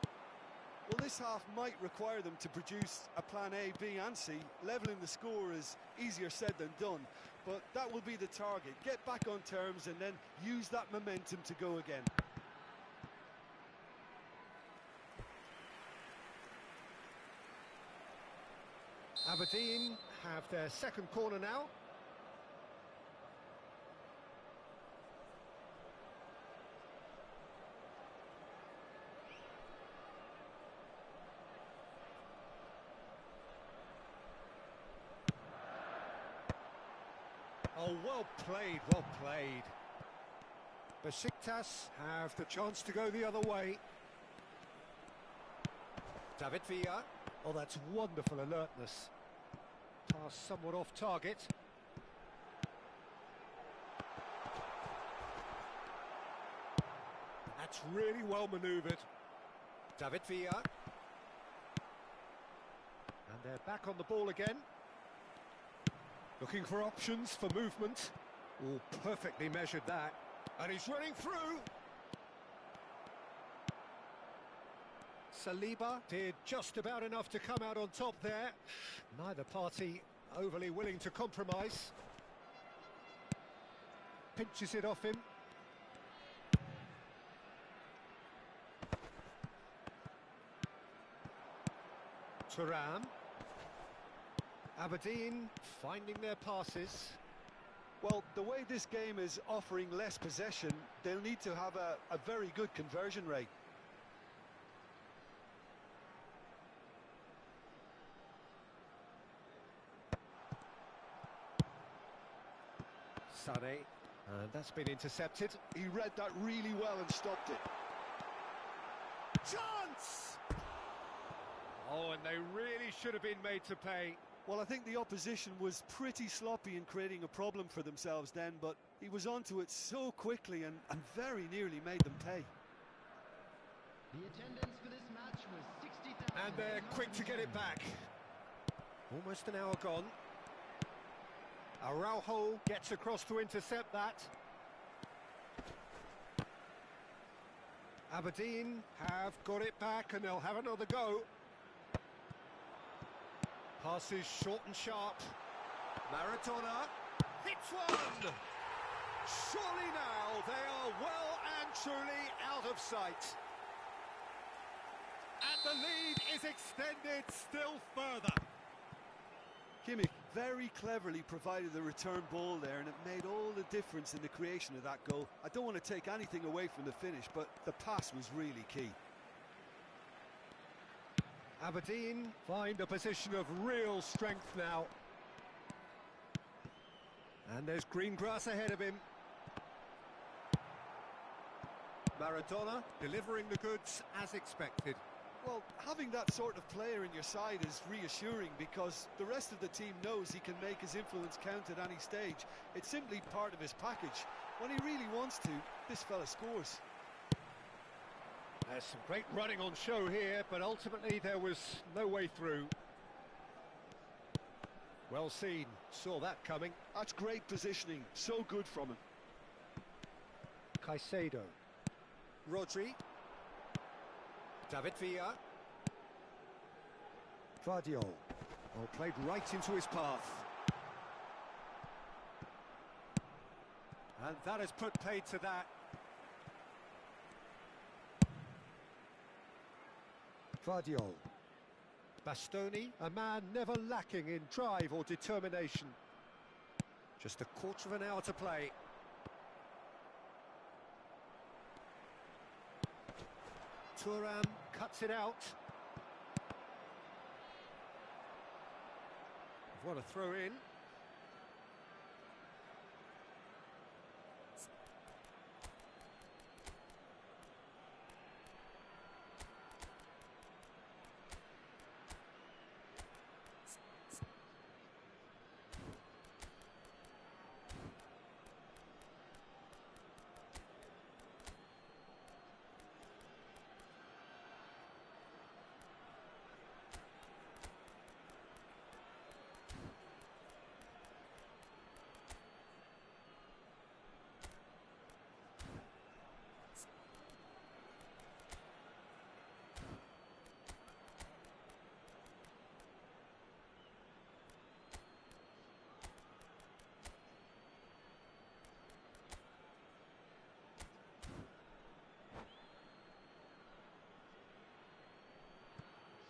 Well, this half might require them to produce a plan A, B and C. Levelling the score is easier said than done, but that will be the target. Get back on terms and then use that momentum to go again. Aberdeen have their second corner now. Oh, well played, well played. Besiktas have the chance to go the other way. David Villa. Oh, that's wonderful alertness. Pass somewhat off target. That's really well manoeuvred. David Villa. And they're back on the ball again. Looking for options for movement. Oh, perfectly measured that. And he's running through. Saliba did just about enough to come out on top there. Neither party overly willing to compromise. Pinches it off him. Thuram. Aberdeen finding their passes. Well, the way this game is offering less possession, they'll need to have a very good conversion rate. Sané, and that's been intercepted. He read that really well and stopped it. Chance! Oh, and they really should have been made to pay. Well, I think the opposition was pretty sloppy in creating a problem for themselves then, but he was onto it so quickly and very nearly made them pay. The attendance for this match was 60,000. And they're quick to get it back. Almost an hour gone. Araujo gets across to intercept that. Aberdeen have got it back and they'll have another go. Passes short and sharp. Maradona hits one! Surely now they are well and truly out of sight. And the lead is extended still further. Kimmich very cleverly provided the return ball there, and it made all the difference in the creation of that goal. I don't want to take anything away from the finish, but the pass was really key. Aberdeen find a position of real strength now. And there's green grass ahead of him. Maradona delivering the goods as expected. Well, having that sort of player in your side is reassuring because the rest of the team knows he can make his influence count at any stage. It's simply part of his package. When he really wants to, this fella scores. There's some great running on show here, but ultimately there was no way through. Well seen, saw that coming. That's great positioning, so good from him. Caicedo. Rodri. David Villa. Vardiol. Oh, played right into his path. And that has put paid to that. Vardiol. Bastoni, a man never lacking in drive or determination. Just a quarter of an hour to play. Thuram cuts it out. What a throw in.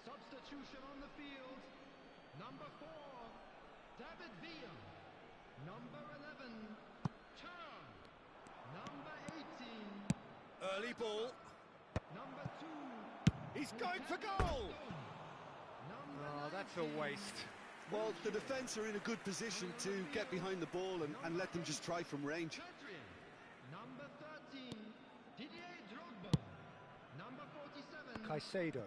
Substitution on the field. Number 4, David Villa. Number 11, Thuram. Number 18. Early ball. Number 2. He's going for goal! Oh, that's a waste. Well, the defence are in a good position to get behind the ball and let them just try from range. Number 13, Didier Drogba. Number 47, Caicedo.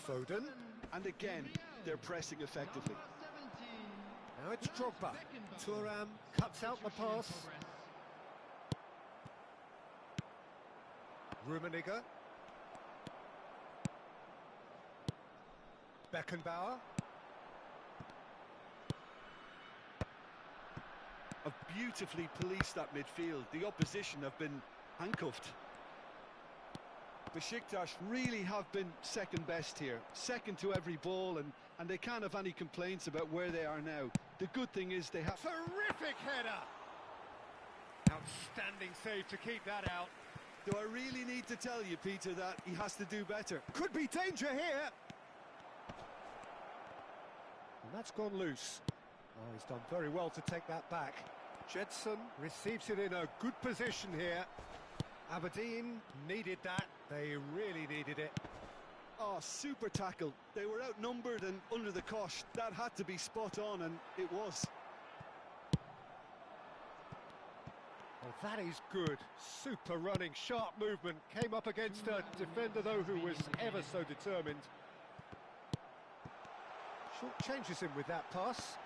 Foden. And again, they're pressing effectively. Now it's Drogba. Thuram cuts out the pass. Rummenigge. Beckenbauer. Have beautifully policed that midfield. The opposition have been handcuffed. Besiktas really have been second best here, second to every ball, and they can't have any complaints about where they are now. The good thing is they have... Terrific header! Outstanding save to keep that out. Do I really need to tell you, Peter, that he has to do better? Could be danger here! And that's gone loose. Oh, he's done very well to take that back. Jedson receives it in a good position here. Aberdeen needed that. They really needed it. Oh, super tackle. They were outnumbered and under the cosh. That had to be spot on, and it was. Well, that is good. Super running, sharp movement. Came up against a defender, though, who was ever so determined. Short changes him with that pass.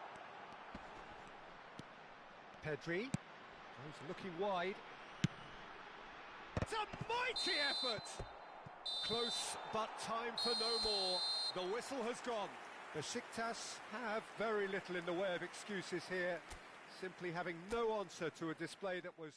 Pedri. He's looking wide. It's a mighty effort! Close, but time for no more. The whistle has gone. Besiktas have very little in the way of excuses here, simply having no answer to a display that was...